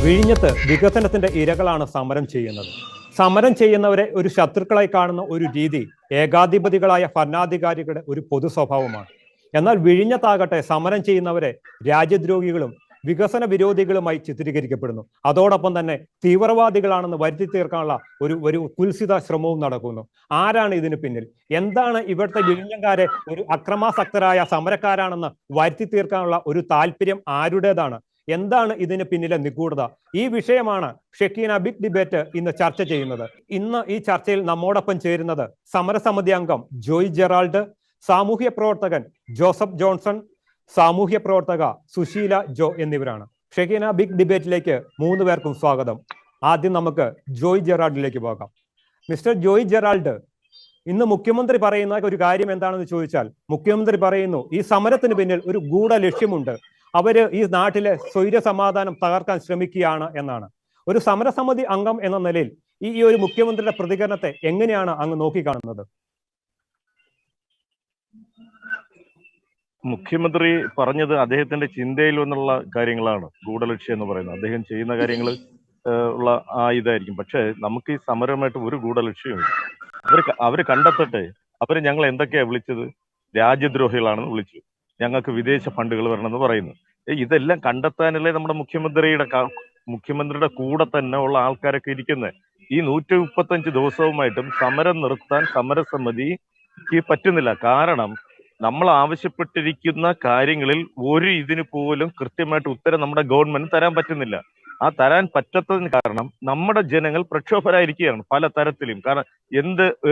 വിഴിഞ്ഞത്ത് വികസനത്തിന്റെ ഇരകളാണ് സമരം ചെയ്യുന്നത്. സമരം ചെയ്യുന്നവരെ ഒരു ശത്രുക്കളായി കാണുന്ന ഒരു രീതി ഏകാധിപതികളായ ഭരണാധികാരികളുടെ ഒരു പൊതു സ്വഭാവമാണ്. എന്നാൽ വിഴിഞ്ഞത്താകട്ടെ സമരം ചെയ്യുന്നവരെ രാജ്യദ്രോഹികളും വികസന വിരോധികളുമായി ചിത്രീകരിക്കപ്പെടുന്നു. അതോടൊപ്പം തന്നെ തീവ്രവാദികളാണെന്ന് വരുത്തി തീർക്കാനുള്ള ഒരു കുൽസിത ശ്രമവും നടക്കുന്നു. ആരാണ് ഇതിന് പിന്നിൽ? എന്താണ് ഇവിടുത്തെ വിഴിഞ്ഞക്കാരെ ഒരു അക്രമാസക്തരായ സമരക്കാരാണെന്ന് വരുത്തി തീർക്കാനുള്ള ഒരു താല്പര്യം ആരുടേതാണ്? എന്താണ് ഇതിന് പിന്നിലെ നിഗൂഢത? ഈ വിഷയമാണ് ഷെക്കീന ബിഗ് ഡിബേറ്റ് ഇന്ന് ചർച്ച ചെയ്യുന്നത്. ഇന്ന് ഈ ചർച്ചയിൽ നമ്മോടൊപ്പം ചേരുന്നത് സമരസമിതി അംഗം ജോയ് ജെറാൾഡ്, സാമൂഹ്യ പ്രവർത്തകൻ ജോസഫ് ജോൺസൺ, സാമൂഹ്യ പ്രവർത്തക സുശീല ജോ എന്നിവരാണ്. ഷെക്കീന ബിഗ് ഡിബേറ്റിലേക്ക് 3 പേർക്കും സ്വാഗതം. ആദ്യം നമുക്ക് ജോയ് ജെറാൾഡിലേക്ക് പോകാം. മിസ്റ്റർ ജോയ് ജെറാൾഡ്, ഇന്ന് മുഖ്യമന്ത്രി പറയുന്ന ഒരു കാര്യം എന്താണെന്ന് ചോദിച്ചാൽ, മുഖ്യമന്ത്രി പറയുന്നു ഈ സമരത്തിന് പിന്നിൽ ഒരു ഗൂഢ ലക്ഷ്യമുണ്ട്, അവര് ഈ നാട്ടിലെ സ്വൈര സമാധാനം തകർക്കാൻ ശ്രമിക്കുകയാണ് എന്നാണ്. ഒരു സമരസമിതി അംഗം എന്ന നിലയിൽ ഈ ഒരു മുഖ്യമന്ത്രിയുടെ പ്രതികരണത്തെ എങ്ങനെയാണ് അങ്ങ് നോക്കിക്കാണുന്നത്? മുഖ്യമന്ത്രി പറഞ്ഞത് അദ്ദേഹത്തിന്റെ ചിന്തയിൽ നിന്നുള്ള കാര്യങ്ങളാണ് ഗൂഢലക്ഷ്യം എന്ന് പറയുന്നത്. അദ്ദേഹം ചെയ്യുന്ന കാര്യങ്ങൾ ഉള്ള ഇതായിരിക്കും. പക്ഷെ നമുക്ക് ഈ സമരമായിട്ട് ഒരു ഗൂഢലക്ഷ്യമില്ല. അവര് കണ്ടെത്തട്ടെ. അവര് ഞങ്ങൾ എന്തൊക്കെയാ വിളിച്ചത്? രാജ്യദ്രോഹികളാണെന്ന് വിളിച്ചു. ഞങ്ങൾക്ക് വിദേശ ഫണ്ടുകൾ വരണമെന്ന് പറയുന്നു. ഇതെല്ലാം കണ്ടെത്താനല്ലേ നമ്മുടെ മുഖ്യമന്ത്രിയുടെ കൂടെ തന്നെ ഉള്ള ആൾക്കാരൊക്കെ ഇരിക്കുന്നത്. ഈ 135 ദിവസവുമായിട്ടും സമരം നിർത്താൻ സമരസമിതിക്ക് പറ്റുന്നില്ല. കാരണം നമ്മൾ ആവശ്യപ്പെട്ടിരിക്കുന്ന കാര്യങ്ങളിൽ ഒരു ഇതിന് പോലും കൃത്യമായിട്ട് ഉത്തരം നമ്മുടെ ഗവൺമെന്റ് തരാൻ പറ്റുന്നില്ല. ആ തരാൻ പറ്റാത്തതിന് കാരണം നമ്മുടെ ജനങ്ങൾ പ്രക്ഷോഭരായിരിക്കുകയാണ് പല തരത്തിലും. കാരണം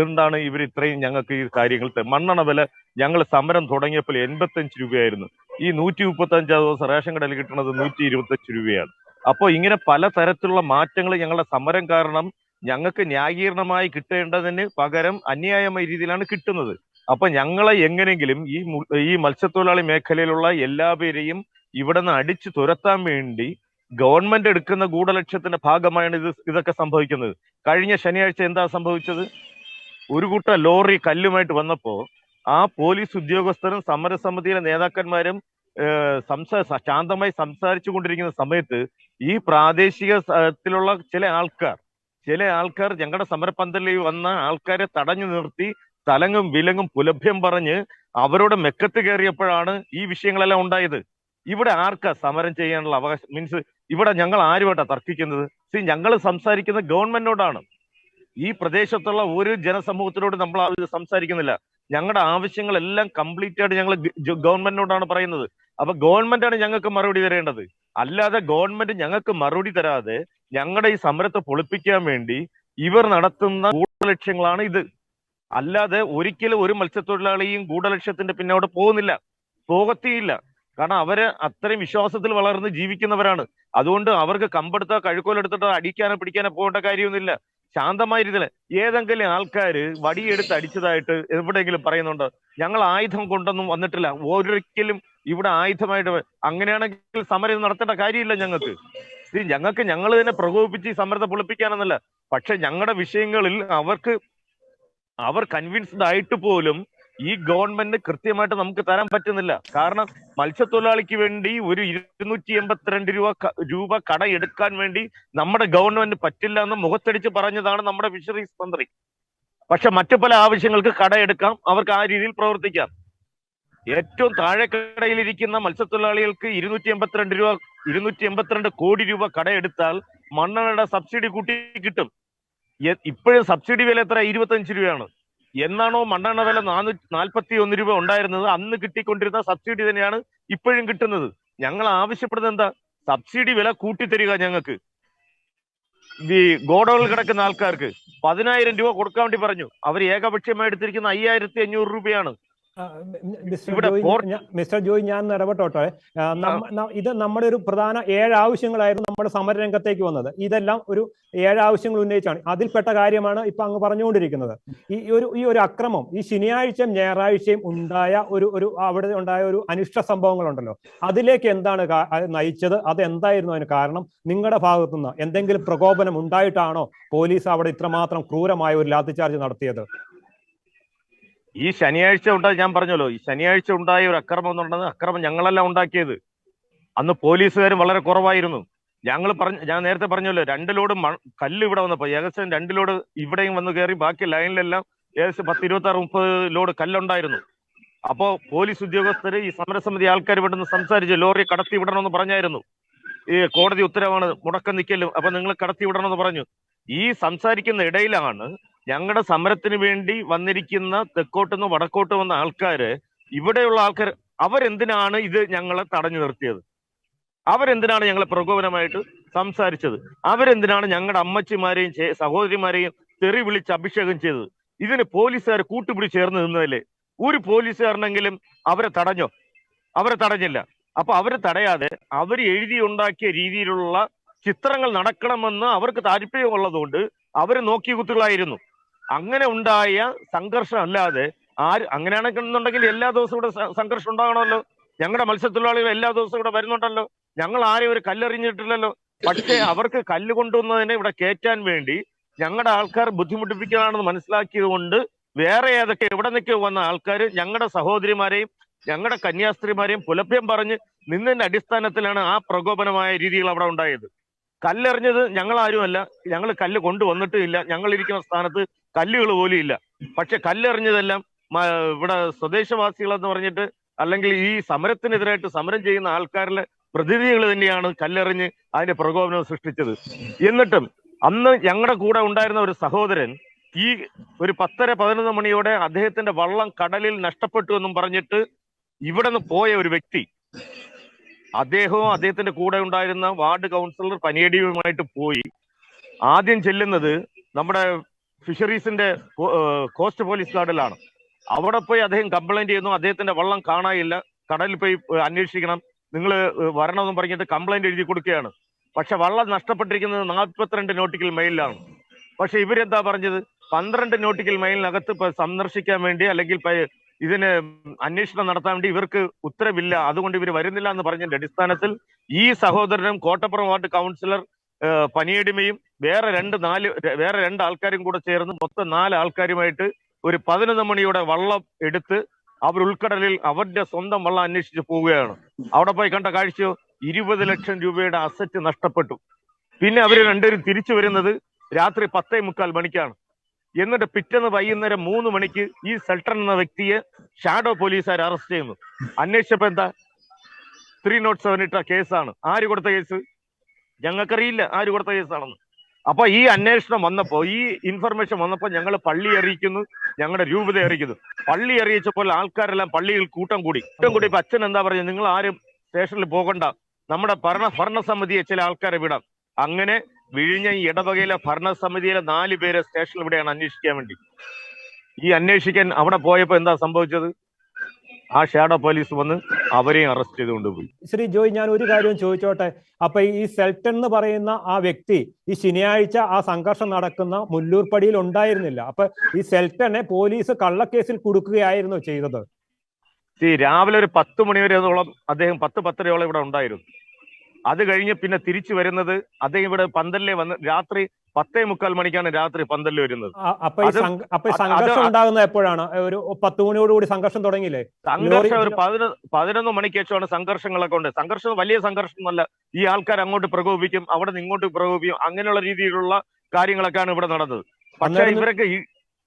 എന്താണ് ഇവർ ഇത്രയും ഞങ്ങൾക്ക് ഈ കാര്യങ്ങൾ മണ്ണെണ്ണ വില ഞങ്ങൾ സമരം തുടങ്ങിയപ്പോൾ 85 രൂപയായിരുന്നു. ഈ 135 ദിവസം റേഷൻ കടയിൽ കിട്ടുന്നത് 125 രൂപയാണ്. അപ്പോൾ ഇങ്ങനെ പല തരത്തിലുള്ള മാറ്റങ്ങൾ ഞങ്ങളുടെ സമരം കാരണം ഞങ്ങൾക്ക് ന്യായീകരണമായി കിട്ടേണ്ടതിന് പകരം അന്യായമായ രീതിയിലാണ് കിട്ടുന്നത്. അപ്പൊ ഞങ്ങളെ എങ്ങനെങ്കിലും ഈ മത്സ്യത്തൊഴിലാളി മേഖലയിലുള്ള എല്ലാവരെയും ഇവിടെ നിന്ന് അടിച്ചു തുരത്താൻ വേണ്ടി ഗവൺമെന്റ് എടുക്കുന്ന ഗൂഢലക്ഷ്യത്തിന്റെ ഭാഗമായാണ് ഇതൊക്കെ സംഭവിക്കുന്നത്. കഴിഞ്ഞ ശനിയാഴ്ച എന്താ സംഭവിച്ചത്? ഒരു കൂട്ടം ലോറി കല്ലുമായിട്ട് വന്നപ്പോ ആ പോലീസ് ഉദ്യോഗസ്ഥരും സമരസമിതിയിലെ നേതാക്കന്മാരും ശാന്തമായി സംസാരിച്ചു കൊണ്ടിരിക്കുന്ന സമയത്ത് ഈ പ്രാദേശികത്തിലുള്ള ചില ആൾക്കാർ ഞങ്ങളുടെ സമരപന്തലിൽ വന്ന ആൾക്കാരെ തടഞ്ഞു നിർത്തി തലങ്ങും വിലങ്ങും പുലഭ്യം പറഞ്ഞ് അവരോട് മെക്കത്ത് കയറിയപ്പോഴാണ് ഈ വിഷയങ്ങളെല്ലാം ഉണ്ടായത്. ഇവിടെ ആർക്കാ സമരം ചെയ്യാനുള്ള അവകാശം? മീൻസ് ഇവിടെ ഞങ്ങൾ ആരുമായിട്ടാ തർക്കിക്കുന്നത്? ഞങ്ങൾ സംസാരിക്കുന്നത് ഗവൺമെന്റിനോടാണ്. ഈ പ്രദേശത്തുള്ള ഒരു ജനസമൂഹത്തിനോട് നമ്മൾ സംസാരിക്കുന്നില്ല. ഞങ്ങളുടെ ആവശ്യങ്ങളെല്ലാം കംപ്ലീറ്റ് ആയിട്ട് ഞങ്ങൾ ഗവൺമെന്റിനോടാണ് പറയുന്നത്. അപ്പൊ ഗവൺമെന്റാണ് ഞങ്ങൾക്ക് മറുപടി തരേണ്ടത്. അല്ലാതെ ഗവൺമെന്റ് ഞങ്ങൾക്ക് മറുപടി തരാതെ ഞങ്ങളുടെ ഈ സമരത്തെ പൊളിപ്പിക്കാൻ വേണ്ടി ഇവർ നടത്തുന്ന ഗൂഢലക്ഷ്യങ്ങളാണ് ഇത്. അല്ലാതെ ഒരിക്കലും ഒരു മത്സ്യത്തൊഴിലാളിയും ഗൂഢലക്ഷ്യത്തിന്റെ പിന്നോട്ട് പോകത്തേയില്ല. കാരണം അവര് അത്രയും വിശ്വാസത്തിൽ വളർന്ന് ജീവിക്കുന്നവരാണ്. അതുകൊണ്ട് അവർക്ക് കമ്പെടുത്തോ കഴുക്കോലെടുത്തിട്ടോ അടിക്കാനോ പിടിക്കാനോ പോകേണ്ട കാര്യമൊന്നുമില്ല. ശാന്തമായ രീതിയിൽ ഏതെങ്കിലും ആൾക്കാര് വടിയെടുത്ത് അടിച്ചതായിട്ട് എവിടെയെങ്കിലും പറയുന്നുണ്ടോ? ഞങ്ങൾ ആയുധം കൊണ്ടൊന്നും വന്നിട്ടില്ല. ഒരിക്കലും ഇവിടെ ആയുധമായിട്ട് അങ്ങനെയാണെങ്കിൽ സമരം നടത്തേണ്ട കാര്യമില്ല. ഞങ്ങൾക്ക് ഞങ്ങൾ തന്നെ പ്രകോപിപ്പിച്ച് ഈ സമരത്തെ പൊളിപ്പിക്കാനെന്നല്ല. പക്ഷെ ഞങ്ങളുടെ വിഷയങ്ങളിൽ അവർ കൺവിൻസ്ഡ് ആയിട്ട് പോലും ഈ ഗവൺമെന്റ് കൃത്യമായിട്ട് നമുക്ക് തരാൻ പറ്റുന്നില്ല. കാരണം മത്സ്യത്തൊഴിലാളിക്ക് വേണ്ടി ഒരു 282 രൂപ കട എടുക്കാൻ വേണ്ടി നമ്മുടെ ഗവൺമെന്റ് പറ്റില്ല എന്ന് മുഖത്തടിച്ച് പറഞ്ഞതാണ് നമ്മുടെ ഫിഷറീസ് മന്ത്രി. പക്ഷെ മറ്റു പല ആവശ്യങ്ങൾക്ക് കട എടുക്കാം, അവർക്ക് ആ രീതിയിൽ പ്രവർത്തിക്കാം. ഏറ്റവും താഴെക്കടയിലിരിക്കുന്ന മത്സ്യത്തൊഴിലാളികൾക്ക് 282 കോടി രൂപ കട എടുത്താൽ മണ്ണെണ്ണയുടെ സബ്സിഡി കൂട്ടി കിട്ടും. ഇപ്പോഴും സബ്സിഡി വില എത്ര? 25 രൂപയാണ്. എന്നാണോ മണ്ണെണ്ണ വില 441 രൂപ ഉണ്ടായിരുന്നത്, അന്ന് കിട്ടിക്കൊണ്ടിരുന്ന സബ്സിഡി തന്നെയാണ് ഇപ്പോഴും കിട്ടുന്നത്. ഞങ്ങൾ ആവശ്യപ്പെടുന്നത് എന്താ? സബ്സിഡി വില കൂട്ടിത്തരിക. ഞങ്ങൾക്ക് ഈ ഗോഡൌണിൽ കിടക്കുന്ന ആൾക്കാർക്ക് 10,000 രൂപ കൊടുക്കാൻ വേണ്ടി പറഞ്ഞു. അവർ ഏകപക്ഷീയമായി എടുത്തിരിക്കുന്ന 5,500 രൂപയാണ്. മിസ്റ്റർ ജോയ്, ഞാൻ ഇടപെട്ടോട്ടെ. ഇത് നമ്മുടെ ഒരു പ്രധാന 7 ആവശ്യങ്ങളായിരുന്നു നമ്മുടെ സമരരംഗത്തേക്ക് വന്നത്. ഇതെല്ലാം ഒരു 7 ആവശ്യങ്ങൾ ഉന്നയിച്ചാണ്. അതിൽപ്പെട്ട കാര്യമാണ് ഇപ്പൊ അങ്ങ് പറഞ്ഞുകൊണ്ടിരിക്കുന്നത്. ഈ ഒരു അക്രമം ഈ ശനിയാഴ്ചയും ഞായറാഴ്ചയും അവിടെ ഉണ്ടായ ഒരു അനിഷ്ട സംഭവങ്ങളുണ്ടല്ലോ, അതിലേക്ക് എന്താണ് നയിച്ചത്? അത് എന്തായിരുന്നു അതിന് കാരണം? നിങ്ങളുടെ ഭാഗത്തുനിന്ന് എന്തെങ്കിലും പ്രകോപനം ഉണ്ടായിട്ടാണോ പോലീസ് അവിടെ ഇത്രമാത്രം ക്രൂരമായ ഒരു ലാത്തിചാർജ് നടത്തിയത്? ഈ ശനിയാഴ്ച ഞാൻ പറഞ്ഞല്ലോ, ഈ ശനിയാഴ്ച ഉണ്ടായ ഒരു അക്രമം എന്നുള്ളത് അക്രമം ഞങ്ങളെല്ലാം ഉണ്ടാക്കിയത്. അന്ന് പോലീസുകാരും വളരെ കുറവായിരുന്നു. ഞാൻ നേരത്തെ പറഞ്ഞല്ലോ, 2 ലോഡ് കല്ല് ഇവിടെ വന്നപ്പോ ഏകദേശം 2 ലോഡ് ഇവിടെയും വന്ന് കയറി, ബാക്കി ലൈനിലെല്ലാം ഏകദേശം 10, 26, 30 ലോഡ് കല്ലുണ്ടായിരുന്നു. അപ്പോ പോലീസ് ഉദ്യോഗസ്ഥര് ഈ സമരസമിതി ആൾക്കാർ ഇവിടുന്ന് സംസാരിച്ച് ലോറി കടത്തി വിടണമെന്ന് പറഞ്ഞായിരുന്നു. ഈ കോടതി ഉത്തരവാണ്, മുടക്കം നിൽക്കലും, അപ്പൊ നിങ്ങൾ കടത്തി വിടണമെന്ന് പറഞ്ഞു. ഈ സംസാരിക്കുന്ന ഇടയിലാണ് ഞങ്ങളുടെ സമരത്തിന് വേണ്ടി വന്നിരിക്കുന്ന തെക്കോട്ടുനിന്ന് വടക്കോട്ട് വന്ന ആൾക്കാര്, ഇവിടെയുള്ള ആൾക്കാർ, അവരെന്തിനാണ് ഇത് ഞങ്ങളെ തടഞ്ഞു നിർത്തിയത്? അവരെന്തിനാണ് ഞങ്ങളെ പ്രകോപനമായിട്ട് സംസാരിച്ചത്? അവരെന്തിനാണ് ഞങ്ങളുടെ അമ്മച്ചിമാരെയും സഹോദരിമാരെയും തെറി വിളിച്ച് അഭിഷേകം ചെയ്തത്? ഇതിന് പോലീസുകാർ കൂട്ടുപിടി ചേർന്ന് നിന്നതല്ലേ? ഒരു പോലീസുകാരനെങ്കിലും അവരെ തടഞ്ഞോ? അവരെ തടഞ്ഞില്ല. അപ്പൊ അവരെ തടയാതെ അവർ എഴുതിയുണ്ടാക്കിയ രീതിയിലുള്ള ചിത്രങ്ങൾ നടക്കണമെന്ന് അവർക്ക് താല്പര്യമുള്ളതുകൊണ്ട് അവര് നോക്കിക്കുത്തുകളായിരുന്നു. അങ്ങനെ ഉണ്ടായ സംഘർഷം അല്ലാതെ അങ്ങനെയാണെന്നുണ്ടെങ്കിൽ എല്ലാ ദിവസവും ഇവിടെ സംഘർഷം ഉണ്ടാകണമല്ലോ. ഞങ്ങളുടെ മത്സ്യത്തൊഴിലാളികൾ എല്ലാ ദിവസവും ഇവിടെ വരുന്നുണ്ടല്ലോ. ഞങ്ങൾ ആരെയും ഒരു കല്ലെറിഞ്ഞിട്ടില്ലല്ലോ. പക്ഷേ അവർക്ക് കല്ല് കൊണ്ടുവന്നതിനെ ഇവിടെ കയറ്റാൻ വേണ്ടി ഞങ്ങളുടെ ആൾക്കാർ ബുദ്ധിമുട്ടിപ്പിക്കുകയാണെന്ന് മനസ്സിലാക്കിയത് കൊണ്ട് വേറെ ഏതൊക്കെ എവിടെ നിന്നൊക്കെ വന്ന ആൾക്കാർ ഞങ്ങളുടെ സഹോദരിമാരെയും ഞങ്ങളുടെ കന്യാസ്ത്രീമാരെയും പുലഭ്യം പറഞ്ഞ് നിന്നതിന്റെ അടിസ്ഥാനത്തിലാണ് ആ പ്രകോപനമായ രീതികൾ അവിടെ ഉണ്ടായത്. കല്ലെറിഞ്ഞത് ഞങ്ങൾ ആരുമല്ല, ഞങ്ങൾ കല്ല് കൊണ്ടുവന്നിട്ടുമില്ല, ഞങ്ങൾ ഇരിക്കുന്ന സ്ഥാനത്ത് കല്ലുകൾ പോലും ഇല്ല. പക്ഷെ കല്ലെറിഞ്ഞതെല്ലാം ഇവിടെ സ്വദേശവാസികൾ എന്ന് പറഞ്ഞിട്ട്, അല്ലെങ്കിൽ ഈ സമരത്തിനെതിരായിട്ട് സമരം ചെയ്യുന്ന ആൾക്കാരിലെ പ്രതിനിധികൾ തന്നെയാണ് കല്ലെറിഞ്ഞ് അതിന്റെ പ്രകോപനം സൃഷ്ടിച്ചത്. എന്നിട്ടും അന്ന് ഞങ്ങളുടെ കൂടെ ഉണ്ടായിരുന്ന ഒരു സഹോദരൻ ഈ ഒരു 10, 11 മണിയോടെ അദ്ദേഹത്തിന്റെ വള്ളം കടലിൽ നഷ്ടപ്പെട്ടു എന്നും പറഞ്ഞിട്ട് ഇവിടെ നിന്ന് പോയ ഒരു വ്യക്തി, അദ്ദേഹവും അദ്ദേഹത്തിന്റെ കൂടെ ഉണ്ടായിരുന്ന വാർഡ് കൗൺസിലർ പനിയടിയുമായിട്ട് പോയി. ആദ്യം ചെല്ലുന്നത് നമ്മുടെ ഫിഷറീസിന്റെ കോസ്റ്റ് പോലീസ് ഗാർഡിലാണ്. അവിടെ പോയി അദ്ദേഹം കംപ്ലൈന്റ് ചെയ്യുന്നു, അദ്ദേഹത്തിന്റെ വള്ളം കാണാനില്ല, കടലിൽ പോയി അന്വേഷിക്കണം, നിങ്ങൾ വരണമെന്നും പറഞ്ഞിട്ട് കംപ്ലൈന്റ് എഴുതി കൊടുക്കുകയാണ്. പക്ഷെ വള്ളം നഷ്ടപ്പെട്ടിരിക്കുന്നത് 42 നോട്ടിക്കൽ മൈലിലാണ്. പക്ഷെ ഇവരെന്താ പറഞ്ഞത്? 12 നോട്ടിക്കൽ മൈലിനകത്ത് സന്ദർശിക്കാൻ വേണ്ടി, അല്ലെങ്കിൽ ഇതിന് അന്വേഷണം നടത്താൻ വേണ്ടി ഇവർക്ക് ഉത്തരവില്ല, അതുകൊണ്ട് ഇവർ വരുന്നില്ല എന്ന് പറഞ്ഞതിന്റെ അടിസ്ഥാനത്തിൽ ഈ സഹോദരനും കോട്ടപ്പുറം വാർഡ് കൗൺസിലർ പനിയടിമയും വേറെ 2 ആൾക്കാരും കൂടെ ചേർന്ന് മൊത്തം 4 ആൾക്കാരുമായിട്ട് ഒരു 11 മണിയോടെ വള്ളം എടുത്ത് അവർ ഉൾക്കടലിൽ അവരുടെ സ്വന്തം വള്ളം അന്വേഷിച്ച് പോവുകയാണ്. അവിടെ പോയി കണ്ട കാഴ്ചയോ 20 ലക്ഷം രൂപയുടെ അസറ്റ് നഷ്ടപ്പെട്ടു. പിന്നെ അവർ രണ്ടുപേരും തിരിച്ചു വരുന്നത് രാത്രി 10:45 മണിക്കാണ്. എന്നിട്ട് പിറ്റേന്ന് വൈകുന്നേരം 3 മണിക്ക് ഈ സെൽട്ടൻ എന്ന വ്യക്തിയെ ഷാഡോ പോലീസുകാർ അറസ്റ്റ് ചെയ്യുന്നു. അന്വേഷിച്ചപ്പോ എന്താ? 307 ഇട്ട കേസാണ്. ആര് കൊടുത്ത കേസ്? ഞങ്ങൾക്കറിയില്ല ആര് കൊടുത്ത കേസാണെന്ന്. അപ്പൊ ഈ അന്വേഷണം വന്നപ്പോ, ഈ ഇൻഫർമേഷൻ വന്നപ്പോ ഞങ്ങൾ പള്ളി അറിയിക്കുന്നു, ഞങ്ങളുടെ രൂപത അറിയിക്കുന്നു. പള്ളി അറിയിച്ചപ്പോൾ ആൾക്കാരെല്ലാം പള്ളിയിൽ കൂട്ടം കൂടി. ഇപ്പൊ അച്ഛൻ എന്താ പറയുക? നിങ്ങൾ ആരും സ്റ്റേഷനിൽ പോകണ്ട, നമ്മുടെ ഭരണസമിതിയെ ചില ആൾക്കാരെ വിടാം. അങ്ങനെ വിഴിഞ്ഞ ഈ ഇടവകയിലെ ഭരണസമിതിയിലെ 4 പേരെ സ്റ്റേഷനിൽ ഇവിടെയാണ് അന്വേഷിക്കാൻ വേണ്ടി. ഈ അന്വേഷിക്കാൻ അവിടെ പോയപ്പോ എന്താ സംഭവിച്ചത്? ആ ഷാഡോ പോലീസ് വന്ന് അവരെയും അറസ്റ്റ് ചെയ്ത് കൊണ്ടുപോയി. ശ്രീ ജോയ്, ഞാൻ ഒരു കാര്യം ചോദിച്ചോട്ടെ. അപ്പൊ ഈ സെൽട്ടൻ എന്ന് പറയുന്ന ആ വ്യക്തി ഈ ശനിയാഴ്ച ആ സംഘർഷം നടക്കുന്ന മുല്ലൂർപ്പടിയിൽ ഉണ്ടായിരുന്നില്ല. അപ്പൊ ഈ സെൽട്ടനെ പോലീസ് കള്ളക്കേസിൽ കുടുക്കുകയായിരുന്നു ചെയ്തത്. രാവിലെ ഒരു 10 മണി വരെയോളം അദ്ദേഹം 10-10:30 ഇവിടെ ഉണ്ടായിരുന്നു. അത് കഴിഞ്ഞ് പിന്നെ തിരിച്ചു വരുന്നത് അദ്ദേഹം ഇവിടെ പന്തലിലെ വന്ന് രാത്രി 10:45 മണിക്കാണ് രാത്രി പന്തലിൽ വരുന്നത്. അപ്പൊ ഈ സംഘർഷം ഉണ്ടാകുന്നത് എപ്പോഴാണ്? ഒരു 10 മണിയോടുകൂടി സംഘർഷം തുടങ്ങിയില്ലേ? സംഘർഷം ഒരു 11 മണിക്ക് ശേഷമാണ് സംഘർഷങ്ങളൊക്കെ ഉണ്ട്. സംഘർഷം വലിയ സംഘർഷമൊന്നുമല്ല. ഈ ആൾക്കാർ അങ്ങോട്ട് പ്രകോപിക്കും, അവിടെ നിന്ന് ഇങ്ങോട്ട് പ്രകോപിക്കും, അങ്ങനെയുള്ള രീതിയിലുള്ള കാര്യങ്ങളൊക്കെയാണ് ഇവിടെ നടന്നത്. പക്ഷേ ഇവരൊക്കെ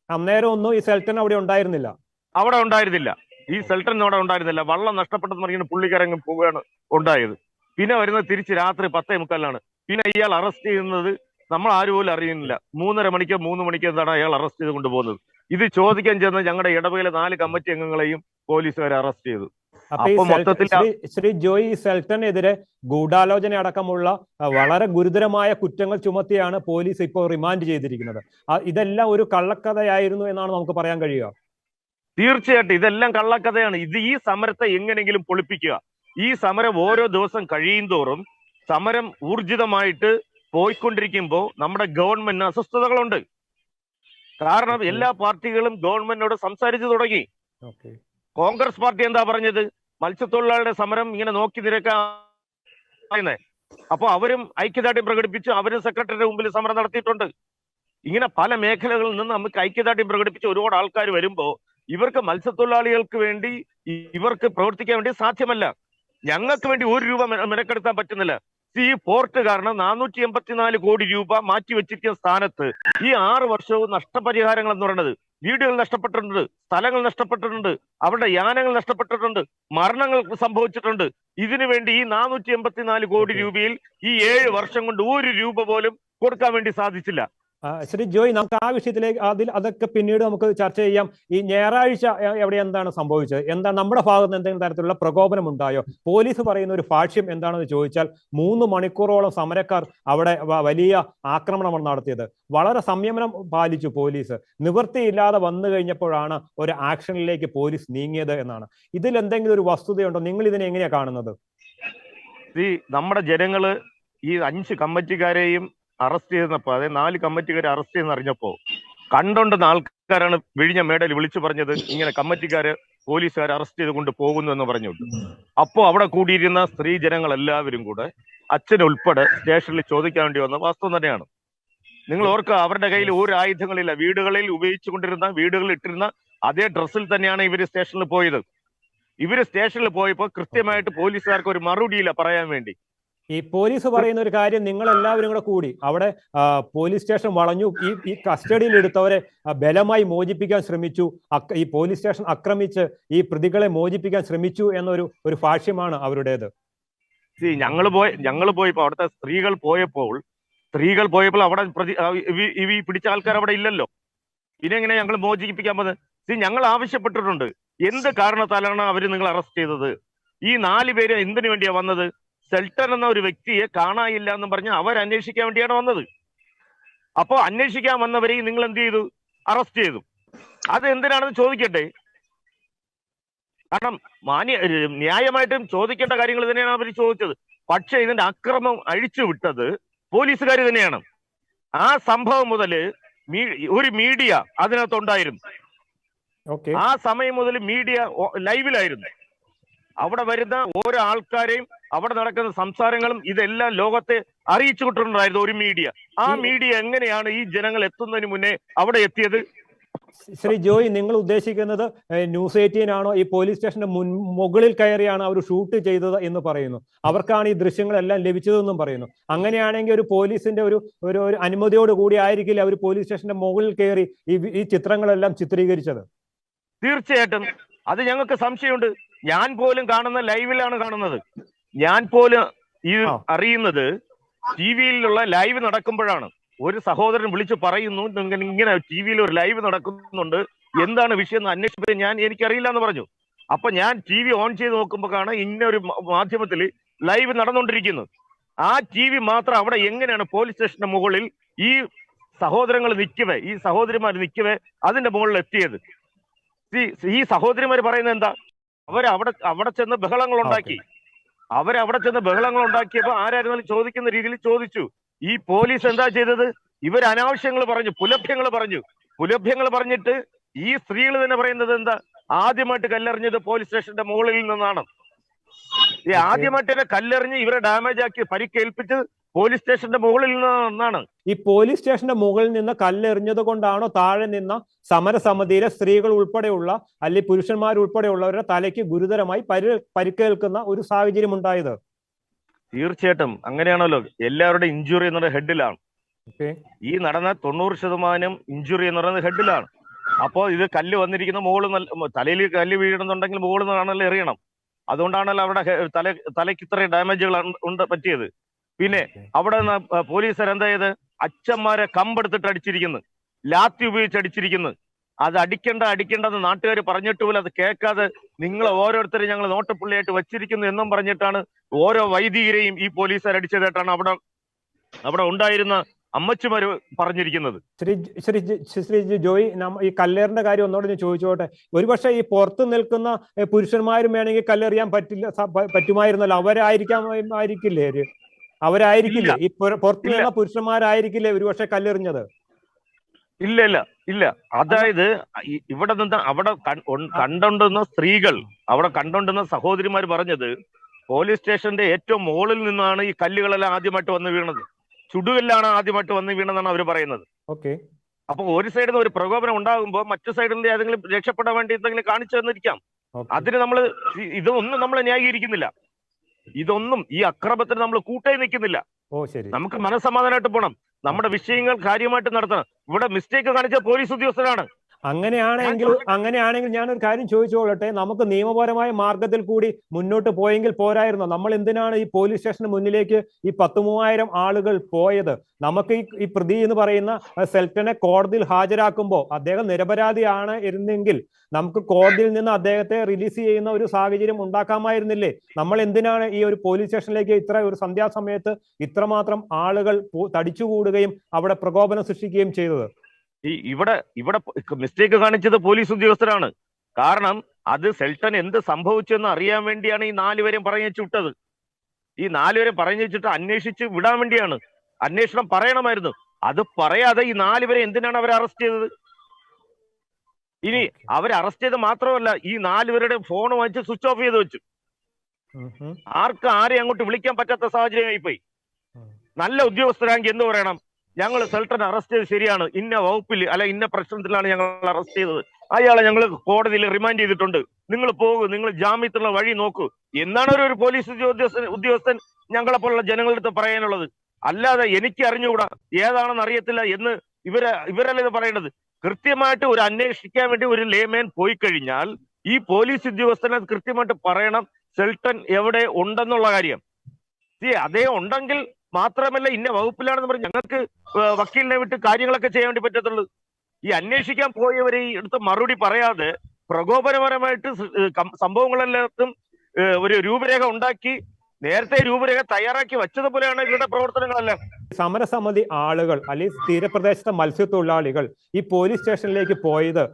അന്നേരം ഒന്നും ഈ സെൽട്ടൻ അവിടെ ഉണ്ടായിരുന്നില്ല. അവിടെ ഉണ്ടായിരുന്നില്ല. ഈ സെൽട്ടൻ അവിടെ ഉണ്ടായിരുന്നില്ല. വള്ളം നഷ്ടപ്പെട്ടെന്ന് പറഞ്ഞാൽ പുള്ളിക്കാരങ്ങ് പോവുകയാണ് ഉണ്ടായത്. പിന്നെ വരുന്നത് തിരിച്ച് രാത്രി 10:45 പിന്നെ ഇയാൾ അറസ്റ്റ് ചെയ്യുന്നത് നമ്മൾ ആരും പോലും അറിയുന്നില്ല. 3:30 മണിക്കോ എന്താണ് അയാൾ അറസ്റ്റ് ചെയ്ത് കൊണ്ടുപോകുന്നത്. ഇത് ചോദിക്കാൻ ചെന്ന് ഞങ്ങളുടെ ഇടവകയിലെ 4 കമ്മിറ്റി അംഗങ്ങളെയും പോലീസുകാരെ അറസ്റ്റ് ചെയ്തു. അപ്പൊ മൊത്തത്തിൽ ശ്രീ ജോയ്, സെൽട്ടനെതിരെ ഗൂഢാലോചന അടക്കമുള്ള വളരെ ഗുരുതരമായ കുറ്റങ്ങൾ ചുമത്തിയാണ് പോലീസ് ഇപ്പോൾ റിമാൻഡ് ചെയ്തിരിക്കുന്നത്. ഇതെല്ലാം ഒരു കള്ളക്കഥയായിരുന്നു എന്നാണ് നമുക്ക് പറയാൻ കഴിയുക. തീർച്ചയായിട്ടും ഇതെല്ലാം കള്ളക്കഥയാണ്. ഈ സമരത്തെ എങ്ങനെയെങ്കിലും പൊളിപ്പിക്കുക. ഈ സമരം ഓരോ ദിവസം കഴിയും തോറും സമരം ഊർജിതമായിട്ട് പോയിക്കൊണ്ടിരിക്കുമ്പോൾ നമ്മുടെ ഗവൺമെന്റിന് അസ്വസ്ഥതകളുണ്ട്. കാരണം എല്ലാ പാർട്ടികളും ഗവൺമെന്റിനോട് സംസാരിച്ചു തുടങ്ങി. കോൺഗ്രസ് പാർട്ടി എന്താ പറഞ്ഞത്? മത്സ്യത്തൊഴിലാളികളുടെ സമരം ഇങ്ങനെ നോക്കി നിരക്കാൻ. അപ്പൊ അവരും ഐക്യദാർഢ്യം പ്രകടിപ്പിച്ചു, അവരും സെക്രട്ടറിയുടെ മുമ്പിൽ സമരം നടത്തിയിട്ടുണ്ട്. ഇങ്ങനെ പല മേഖലകളിൽ നിന്ന് നമുക്ക് ഐക്യദാർഢ്യം പ്രകടിപ്പിച്ച ഒരുപാട് ആൾക്കാർ വരുമ്പോ ഇവർക്ക് മത്സ്യത്തൊഴിലാളികൾക്ക് വേണ്ടി ഇവർക്ക് പ്രവർത്തിക്കാൻ വേണ്ടി സാധ്യമല്ല. ഞങ്ങൾക്ക് വേണ്ടി 1 രൂപ മെനക്കെടുത്താൻ പറ്റുന്നില്ല. ഈ പോർട്ട് കാരണം 484 കോടി രൂപ മാറ്റിവെച്ചിരിക്കുന്ന സ്ഥാനത്ത് ഈ 6 വർഷവും നഷ്ടപരിഹാരങ്ങൾ എന്ന് പറയുന്നത് വീടുകൾ നഷ്ടപ്പെട്ടിട്ടുണ്ട്, സ്ഥലങ്ങൾ നഷ്ടപ്പെട്ടിട്ടുണ്ട്, അവരുടെ യാനങ്ങൾ നഷ്ടപ്പെട്ടിട്ടുണ്ട്, മരണങ്ങൾ സംഭവിച്ചിട്ടുണ്ട്. ഇതിനു വേണ്ടി ഈ 484 കോടി രൂപയിൽ ഈ 7 വർഷം കൊണ്ട് 1 രൂപ പോലും കൊടുക്കാൻ വേണ്ടി സാധിച്ചില്ല. ശ്രീ ജോയ്, നമുക്ക് ആ വിഷയത്തിലേക്ക് അതൊക്കെ പിന്നീട് നമുക്ക് ചർച്ച ചെയ്യാം. ഈ ഞായറാഴ്ച എവിടെ എന്താണ് സംഭവിച്ചത്? എന്താണ് നമ്മുടെ ഭാഗത്ത് നിന്ന് എന്തെങ്കിലും തരത്തിലുള്ള പ്രകോപനം ഉണ്ടായോ? പോലീസ് പറയുന്ന ഒരു ഭാഷ്യം എന്താണെന്ന് ചോദിച്ചാൽ 3 മണിക്കൂറോളം സമരക്കാർ അവിടെ വലിയ ആക്രമണമാണ് നടത്തിയത്. വളരെ സംയമനം പാലിച്ചു പോലീസ്. നിവൃത്തിയില്ലാതെ വന്നു കഴിഞ്ഞപ്പോഴാണ് ഒരു ആക്ഷനിലേക്ക് പോലീസ് നീങ്ങിയത് എന്നാണ്. ഇതിൽ എന്തെങ്കിലും ഒരു വസ്തുതയുണ്ടോ? നിങ്ങൾ ഇതിനെ എങ്ങനെയാ കാണുന്നത്? ഈ നമ്മുടെ ജനങ്ങള് ഈ 5 കമ്മിറ്റിക്കാരെയും അറസ്റ്റ് ചെയ്തപ്പോ, അതായത് 4 കമ്മിറ്റിക്കാരെ അറസ്റ്റ് ചെയ്യുന്ന അറിഞ്ഞപ്പോ കണ്ടോണ്ടുന്ന ആൾക്കാരാണ് വിഴിഞ്ഞ മേടയിൽ വിളിച്ചു പറഞ്ഞത് ഇങ്ങനെ കമ്മിറ്റിക്കാര് പോലീസുകാർ അറസ്റ്റ് ചെയ്ത് കൊണ്ട് പോകുന്നു എന്ന് പറഞ്ഞുകൊണ്ട്. അപ്പോ അവിടെ കൂടിയിരുന്ന സ്ത്രീ ജനങ്ങൾ എല്ലാവരും കൂടെ അച്ഛനുൾപ്പെടെ സ്റ്റേഷനിൽ ചോദിക്കാൻ വേണ്ടി വന്ന വാസ്തവം തന്നെയാണ്. നിങ്ങൾ ഓർക്കുക, അവരുടെ കയ്യിൽ ഒരു ആയുധങ്ങളില്ല. വീടുകളിൽ ഉപയോഗിച്ചുകൊണ്ടിരുന്ന, വീടുകളിൽ ഇട്ടിരുന്ന അതേ ഡ്രസ്സിൽ തന്നെയാണ് ഇവര് സ്റ്റേഷനിൽ പോയത്. ഇവര് സ്റ്റേഷനിൽ പോയപ്പോ കൃത്യമായിട്ട് പോലീസുകാർക്ക് ഒരു മറുപടിയില്ല പറയാൻ വേണ്ടി. ഈ പോലീസ് പറയുന്ന ഒരു കാര്യം, നിങ്ങൾ എല്ലാവരും കൂടെ കൂടി അവിടെ പോലീസ് സ്റ്റേഷൻ വളഞ്ഞു, ഈ കസ്റ്റഡിയിൽ എടുത്തവരെ ബലമായി മോചിപ്പിക്കാൻ ശ്രമിച്ചു, ഈ പോലീസ് സ്റ്റേഷൻ ആക്രമിച്ച് ഈ പ്രതികളെ മോചിപ്പിക്കാൻ ശ്രമിച്ചു എന്നൊരു ഭാഷ്യമാണ് അവരുടേത്. ഞങ്ങൾ പോയപ്പോ അവിടുത്തെ സ്ത്രീകൾ പോയപ്പോൾ അവിടെ ഈ പിടിച്ച ആൾക്കാർ അവിടെ ഇല്ലല്ലോ. പിന്നെ എങ്ങനെ ഞങ്ങൾ മോചിപ്പിക്കാൻ പോകുന്നത്? ഞങ്ങൾ ആവശ്യപ്പെട്ടിട്ടുണ്ട്. എന്ത് കാരണത്താലാണ് അവര് നിങ്ങൾ അറസ്റ്റ് ചെയ്തത്? ഈ 4 പേര് എന്തിനു വേണ്ടിയാ വന്നത്? സെൽട്ടൻ എന്ന ഒരു വ്യക്തിയെ കാണാനില്ല എന്ന് പറഞ്ഞ് അവർ അന്വേഷിക്കാൻ വേണ്ടിയാണ് വന്നത്. അപ്പോ അന്വേഷിക്കാൻ വന്നവരെയും നിങ്ങൾ എന്ത് ചെയ്തു? അറസ്റ്റ് ചെയ്തു. അത് എന്തിനാണെന്ന് ചോദിക്കട്ടെ. കാരണം ന്യായമായിട്ടും ചോദിക്കേണ്ട കാര്യങ്ങൾ തന്നെയാണ് അവർ ചോദിച്ചത്. പക്ഷെ ഇതിന്റെ അക്രമം അഴിച്ചു വിട്ടത് പോലീസുകാർ തന്നെയാണ്. ആ സംഭവം മുതൽ ഒരു മീഡിയ അതിനകത്തുണ്ടായിരുന്നു. ആ സമയം മുതൽ മീഡിയ ലൈവിലായിരുന്നു. അവിടെ വരുന്ന ഓരോ ആൾക്കാരെയും അവിടെ നടക്കുന്ന സംസാരങ്ങളും ഇതെല്ലാം ലോകത്തെ അറിയിച്ചു കൊണ്ടിട്ടുണ്ടായിരുന്നു ഒരു മീഡിയ. ആ മീഡിയ എങ്ങനെയാണ് ഈ ജനങ്ങൾ എത്തുന്നതിന് മുന്നേ അവിടെ എത്തിയത്? ശ്രീ ജോയ്, നിങ്ങൾ ഉദ്ദേശിക്കുന്നത് ന്യൂസ് 18 ആണോ? ഈ പോലീസ് സ്റ്റേഷന്റെ മുകളിൽ കയറിയാണ് അവർ ഷൂട്ട് ചെയ്തത് എന്ന് പറയുന്നു. അവർക്കാണ് ഈ ദൃശ്യങ്ങളെല്ലാം ലഭിച്ചതെന്നും പറയുന്നു. അങ്ങനെയാണെങ്കിൽ ഒരു പോലീസിന്റെ ഒരു അനുമതിയോട് കൂടി ആയിരിക്കില്ല അവർ പോലീസ് സ്റ്റേഷന്റെ മുകളിൽ കയറി ഈ ചിത്രങ്ങളെല്ലാം ചിത്രീകരിച്ചത്? തീർച്ചയായിട്ടും അത് ഞങ്ങൾക്ക് സംശയമുണ്ട്. ഞാൻ പോലും കാണുന്ന ലൈവിലാണ് കാണുന്നത്. ഞാൻ പോലും ഇത് അറിയുന്നത് ടിവിയിലുള്ള ലൈവ് നടക്കുമ്പോഴാണ്. ഒരു സഹോദരൻ വിളിച്ചു പറയുന്നു, ഇങ്ങനെ ടിവിയിൽ ഒരു ലൈവ് നടക്കുന്നുണ്ട്, എന്താണ് വിഷയം എന്ന് അന്വേഷിച്ചപ്പോൾ എനിക്കറിയില്ല എന്ന് പറഞ്ഞു. അപ്പൊ ഞാൻ ടി വി ഓൺ ചെയ്ത് നോക്കുമ്പോഴാണ് ഇന്നൊരു മാധ്യമത്തിൽ ലൈവ് നടന്നുകൊണ്ടിരിക്കുന്നത്. ആ ടി വി മാത്രം അവിടെ എങ്ങനെയാണ് പോലീസ് സ്റ്റേഷന്റെ മുകളിൽ ഈ സഹോദരങ്ങൾ നിൽക്കവേ, ഈ സഹോദരിമാർ നിൽക്കവേ അതിന്റെ മുകളിൽ എത്തിയത്? ഈ സഹോദരിമാർ പറയുന്നത് എന്താ? അവിടെ ചെന്ന് ബഹളങ്ങൾ ഉണ്ടാക്കി. അവരവിടെ ചെന്ന് ബഹളങ്ങൾ ഉണ്ടാക്കിയപ്പോ ആരായിരുന്നാലും ചോദിക്കുന്ന രീതിയിൽ ചോദിച്ചു. ഈ പോലീസ് എന്താ ചെയ്തത്? ഇവർ അനാവശ്യങ്ങൾ പറഞ്ഞു, പുലഭ്യങ്ങൾ പറഞ്ഞിട്ട് ഈ സ്ത്രീകൾ തന്നെ പറയുന്നത് എന്താ? ആദ്യമായിട്ട് കല്ലെറിഞ്ഞത് പോലീസ് സ്റ്റേഷന്റെ മുകളിൽ നിന്നാണ്. ഈ ആദ്യമായിട്ട് തന്നെ കല്ലെറിഞ്ഞ് ഇവരെ ഡാമേജ് ആക്കി പരിക്കേൽപ്പിച്ച് പോലീസ് സ്റ്റേഷന്റെ മുകളിൽ നിന്നാണ്. ഈ പോലീസ് സ്റ്റേഷന്റെ മുകളിൽ നിന്ന് കല്ലെറിഞ്ഞത് കൊണ്ടാണോ താഴെ നിന്ന സമരസമിതിയിലെ സ്ത്രീകൾ ഉൾപ്പെടെയുള്ള അല്ലെങ്കിൽ പുരുഷന്മാരുൾപ്പെടെയുള്ളവരുടെ തലയ്ക്ക് ഗുരുതരമായി പരിക്കേൽക്കുന്ന ഒരു സാഹചര്യം ഉണ്ടായത്? തീർച്ചയായിട്ടും അങ്ങനെയാണല്ലോ. എല്ലാവരുടെയും ഇഞ്ചുറി എന്നത് ഹെഡിലാണ്. ഈ നടന്ന 90% ഇഞ്ചുറി എന്ന് പറയുന്നത് ഹെഡിലാണ്. അപ്പോ ഇത് കല്ല് വന്നിരിക്കുന്ന തലയിൽ കല്ല് വീഴുന്നുണ്ടെങ്കിൽ മുകളിൽ നിന്നാണല്ലോ എറിയണം. അതുകൊണ്ടാണല്ലോ അവിടെ തലയ്ക്ക് ഇത്രയും ഡാമേജുകൾ പറ്റിയത്. പിന്നെ അവിടെ നിന്ന് പോലീസുകാർ എന്താ ചെയ്ത്? അച്ഛന്മാരെ കമ്പെടുത്തിട്ട് അടിച്ചിരിക്കുന്നു, ലാത്തി ഉപയോഗിച്ച് അടിച്ചിരിക്കുന്നു. അത് അടിക്കേണ്ടെന്ന് നാട്ടുകാർ പറഞ്ഞിട്ട് പോലും അത് കേൾക്കാതെ നിങ്ങൾ ഓരോരുത്തരും ഞങ്ങൾ നോട്ടപ്പുള്ളിയായിട്ട് വച്ചിരിക്കുന്നു എന്നും പറഞ്ഞിട്ടാണ് ഓരോ വൈദികരെയും ഈ പോലീസുകാർ അടിച്ചതായിട്ടാണ് അവിടെ ഉണ്ടായിരുന്ന അമ്മച്ചിമാര് പറഞ്ഞിരിക്കുന്നത്. ശ്രീ ജോയ്, ഈ കല്ലേറിന്റെ കാര്യം ഒന്നോട് ഞാൻ ചോദിച്ചോട്ടെ. ഒരുപക്ഷെ ഈ പുറത്ത് നിൽക്കുന്ന പുരുഷന്മാരും വേണമെങ്കിൽ കല്ലെറിയാൻ പറ്റുമായിരുന്നല്ലോ. അവരായിരിക്കില്ലേ ഈ പുറത്തു നിന്ന പുരുഷന്മാരായിരിക്കില്ലേ ഒരുപക്ഷെ കല്ലെറിഞ്ഞത്? ഇല്ല. അതായത് ഇവിടെ നിന്ന് അവിടെ കണ്ടുകൊണ്ടുന്ന സ്ത്രീകൾ, അവിടെ കണ്ടുകൊണ്ടുന്ന സഹോദരിമാർ പറഞ്ഞത് പോലീസ് സ്റ്റേഷന്റെ ഏറ്റവും മുകളിൽ നിന്നാണ് ഈ കല്ലുകളെല്ലാം ആദ്യമായിട്ട് വന്ന് വീണത്. ചുടുകല്ലാണ് ആദ്യമായിട്ട് വന്ന് വീണതെന്നാണ് അവർ പറയുന്നത്. അപ്പൊ ഒരു സൈഡിൽ നിന്ന് ഒരു പ്രകോപനം ഉണ്ടാകുമ്പോൾ മറ്റു സൈഡിൽ നിന്ന് ഏതെങ്കിലും രക്ഷപ്പെടാൻ വേണ്ടി എന്തെങ്കിലും കാണിച്ചു തന്നിരിക്കാം. അതിന് ഇതൊന്നും നമ്മൾ ന്യായീകരിക്കുന്നില്ല. ഇതൊന്നും ഈ അക്രമത്തിന് നമ്മൾ കൂട്ടായി നിൽക്കുന്നില്ല. ഓ ശരി. നമുക്ക് മനസ്സമാധാനമായിട്ട് പോകണം, നമ്മുടെ വിഷയങ്ങൾ കാര്യമായിട്ട് നടത്തണം. ഇവിടെ മിസ്റ്റേക്ക് കാണിച്ച പോലീസ് ഉദ്യോഗസ്ഥരാണ്. അങ്ങനെയാണെങ്കിൽ ഞാനൊരു കാര്യം ചോദിച്ചോളട്ടെ, നമുക്ക് നിയമപരമായ മാർഗത്തിൽ കൂടി മുന്നോട്ട് പോയെങ്കിൽ പോരായിരുന്നോ? നമ്മൾ എന്തിനാണ് ഈ പോലീസ് സ്റ്റേഷന് മുന്നിലേക്ക് ഈ 10,000 ആളുകൾ പോയത്? നമുക്ക് ഈ പ്രതി എന്ന് പറയുന്ന സെൽറ്റനെ കോടതിയിൽ ഹാജരാക്കുമ്പോൾ അദ്ദേഹം നിരപരാധിയാണ് ഇരുന്നെങ്കിൽ നമുക്ക് കോടതിയിൽ നിന്ന് അദ്ദേഹത്തെ റിലീസ് ചെയ്യുന്ന ഒരു സാഹചര്യം ഉണ്ടാക്കാമായിരുന്നില്ലേ? നമ്മൾ എന്തിനാണ് ഈ ഒരു പോലീസ് സ്റ്റേഷനിലേക്ക് ഇത്ര ഒരു സന്ധ്യാസമയത്ത് ഇത്രമാത്രം ആളുകൾ തടിച്ചുകൂടുകയും അവിടെ പ്രകോപനം സൃഷ്ടിക്കുകയും ചെയ്തത്? ഇവിടെ മിസ്റ്റേക്ക് കാണിച്ചത് പോലീസ് ഉദ്യോഗസ്ഥരാണ്. കാരണം അത് സെൽട്ടൻ എന്ത് സംഭവിച്ചെന്ന് അറിയാൻ വേണ്ടിയാണ് ഈ 4 പേരെയും പറഞ്ഞു വിട്ടത്. ഈ 4 പേരെ പറഞ്ഞു വെച്ചിട്ട് അന്വേഷിച്ച് വിടാൻ വേണ്ടിയാണ്. അന്വേഷണം പറയണമായിരുന്നു. അത് പറയാതെ ഈ 4 പേരെ എന്തിനാണ് അവരെ അറസ്റ്റ് ചെയ്തത്? ഇനി അവരെ അറസ്റ്റ് ചെയ്ത് മാത്രമല്ല, ഈ 4 പേരുടെ ഫോൺ വാങ്ങിച്ച് സ്വിച്ച് ഓഫ് ചെയ്ത് വെച്ചു. ആരെയും അങ്ങോട്ട് വിളിക്കാൻ പറ്റാത്ത സാഹചര്യമായി പോയി. നല്ല ഉദ്യോഗസ്ഥരാണെങ്കിൽ എന്ത് പറയണം? ഞങ്ങൾ സെൽട്ടനെ അറസ്റ്റ് ചെയ്ത് ശരിയാണ്, ഇന്ന വകുപ്പിൽ അല്ല ഇന്ന പ്രശ്നത്തിലാണ് ഞങ്ങൾ അറസ്റ്റ് ചെയ്തത്, അയാളെ ഞങ്ങൾ കോടതിയിൽ റിമാൻഡ് ചെയ്തിട്ടുണ്ട്, നിങ്ങൾ പോകൂ, നിങ്ങൾ ജാമ്യത്തിലുള്ള വഴി നോക്കൂ എന്നാണ് ഒരു പോലീസ് ഉദ്യോഗസ്ഥൻ ഞങ്ങളെ പോലുള്ള ജനങ്ങളുടെ അടുത്ത് പറയാനുള്ളത്. അല്ലാതെ എനിക്ക് അറിഞ്ഞുകൂടാ, ഏതാണെന്ന് അറിയത്തില്ല എന്ന് ഇവരല്ല ഇത് പറയേണ്ടത്. കൃത്യമായിട്ട് ഒരു അന്വേഷിക്കാൻ വേണ്ടി ഒരു ലേമേൻ പോയി കഴിഞ്ഞാൽ ഈ പോലീസ് ഉദ്യോഗസ്ഥനെ കൃത്യമായിട്ട് പറയണം സെൽട്ടൻ എവിടെ ഉണ്ടെന്നുള്ള കാര്യം. അതേ ഉണ്ടെങ്കിൽ മാത്രമല്ല ഇന്ന വകുപ്പിലാണെന്ന് പറഞ്ഞ് ഞങ്ങൾക്ക് വക്കീലിനെ വിട്ട് കാര്യങ്ങളൊക്കെ ചെയ്യാൻ വേണ്ടി പറ്റത്തുള്ളൂ. ഈ അന്വേഷിക്കാൻ പോയവരെ ഈ അടുത്ത് മറുപടി പറയാതെ പ്രകോപനപരമായിട്ട് സംഭവങ്ങളെല്ലാത്തും ഒരു രൂപരേഖ ഉണ്ടാക്കി, നേരത്തെ രൂപരേഖ തയ്യാറാക്കി വെച്ചതുപോലെയാണ് ഇവരുടെ പ്രവർത്തനങ്ങളെല്ലാം. സമരസമിതി ആളുകൾ അല്ലെങ്കിൽ തീരപ്രദേശത്തെ മത്സ്യത്തൊഴിലാളികൾ ഈ പോലീസ് സ്റ്റേഷനിലേക്ക് പോയത്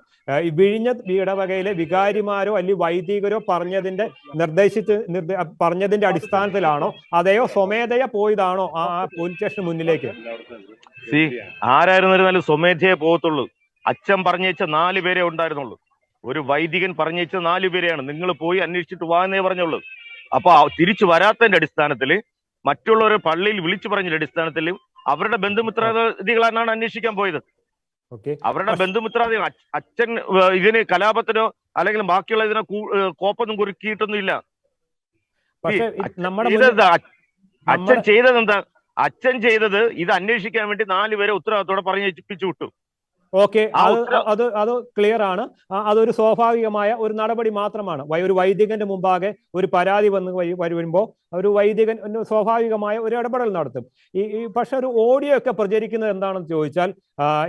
വിഴിഞ്ഞ ഇടവകയിലെ വികാരിമാരോ അല്ലെങ്കിൽ വൈദികരോ പറഞ്ഞതിന്റെ അടിസ്ഥാനത്തിലാണോ, അതെയോ സ്വമേധയ പോയതാണോ ആ പോലീസ് സ്റ്റേഷന് മുന്നിലേക്ക്? ആരായിരുന്നാലും സ്വമേധയെ പോകത്തുള്ളൂ. അച്ഛൻ പറഞ്ഞേച്ച 4 പേരെ ഉണ്ടായിരുന്നുള്ളൂ. ഒരു വൈദികൻ പറഞ്ഞേച്ച 4 പേരെയാണ്. നിങ്ങൾ പോയി അന്വേഷിച്ചിട്ട് വാ എന്നേ പറഞ്ഞുള്ളൂ. അപ്പൊ തിരിച്ചു വരാത്തതിന്റെ അടിസ്ഥാനത്തിൽ, മറ്റുള്ളവരെ പള്ളിയിൽ വിളിച്ചു പറഞ്ഞതിന്റെ അടിസ്ഥാനത്തിലും അവരുടെ ബന്ധുമിത്രാദികളാണ് അന്വേഷിക്കാൻ പോയത്. അവരുടെ ബന്ധുമിത്രാദികൾ അച്ഛൻ ഇതിന് കലാപത്തിനോ അല്ലെങ്കിൽ ബാക്കിയുള്ള ഇതിനോ കോപ്പൊന്നും കുറുക്കിയിട്ടൊന്നും ഇല്ല. അച്ഛൻ ചെയ്തത് എന്താ? അച്ഛൻ ചെയ്തത് ഇത് അന്വേഷിക്കാൻ വേണ്ടി 4 പേരെ ഉത്തരവാദിത്തോടെ പറഞ്ഞേൽപ്പിച്ചു വിട്ടു. ഓക്കെ, അത് ക്ലിയർ ആണ്. അതൊരു സ്വാഭാവികമായ ഒരു നടപടി മാത്രമാണ്. ഒരു വൈദികന്റെ മുമ്പാകെ ഒരു പരാതി വരുമ്പോൾ ഒരു വൈദികൻ സ്വാഭാവികമായ ഒരു ഇടപെടൽ നടത്തും. പക്ഷെ ഒരു ഓഡിയോ ഒക്കെ പ്രചരിക്കുന്നത് എന്താണെന്ന് ചോദിച്ചാൽ,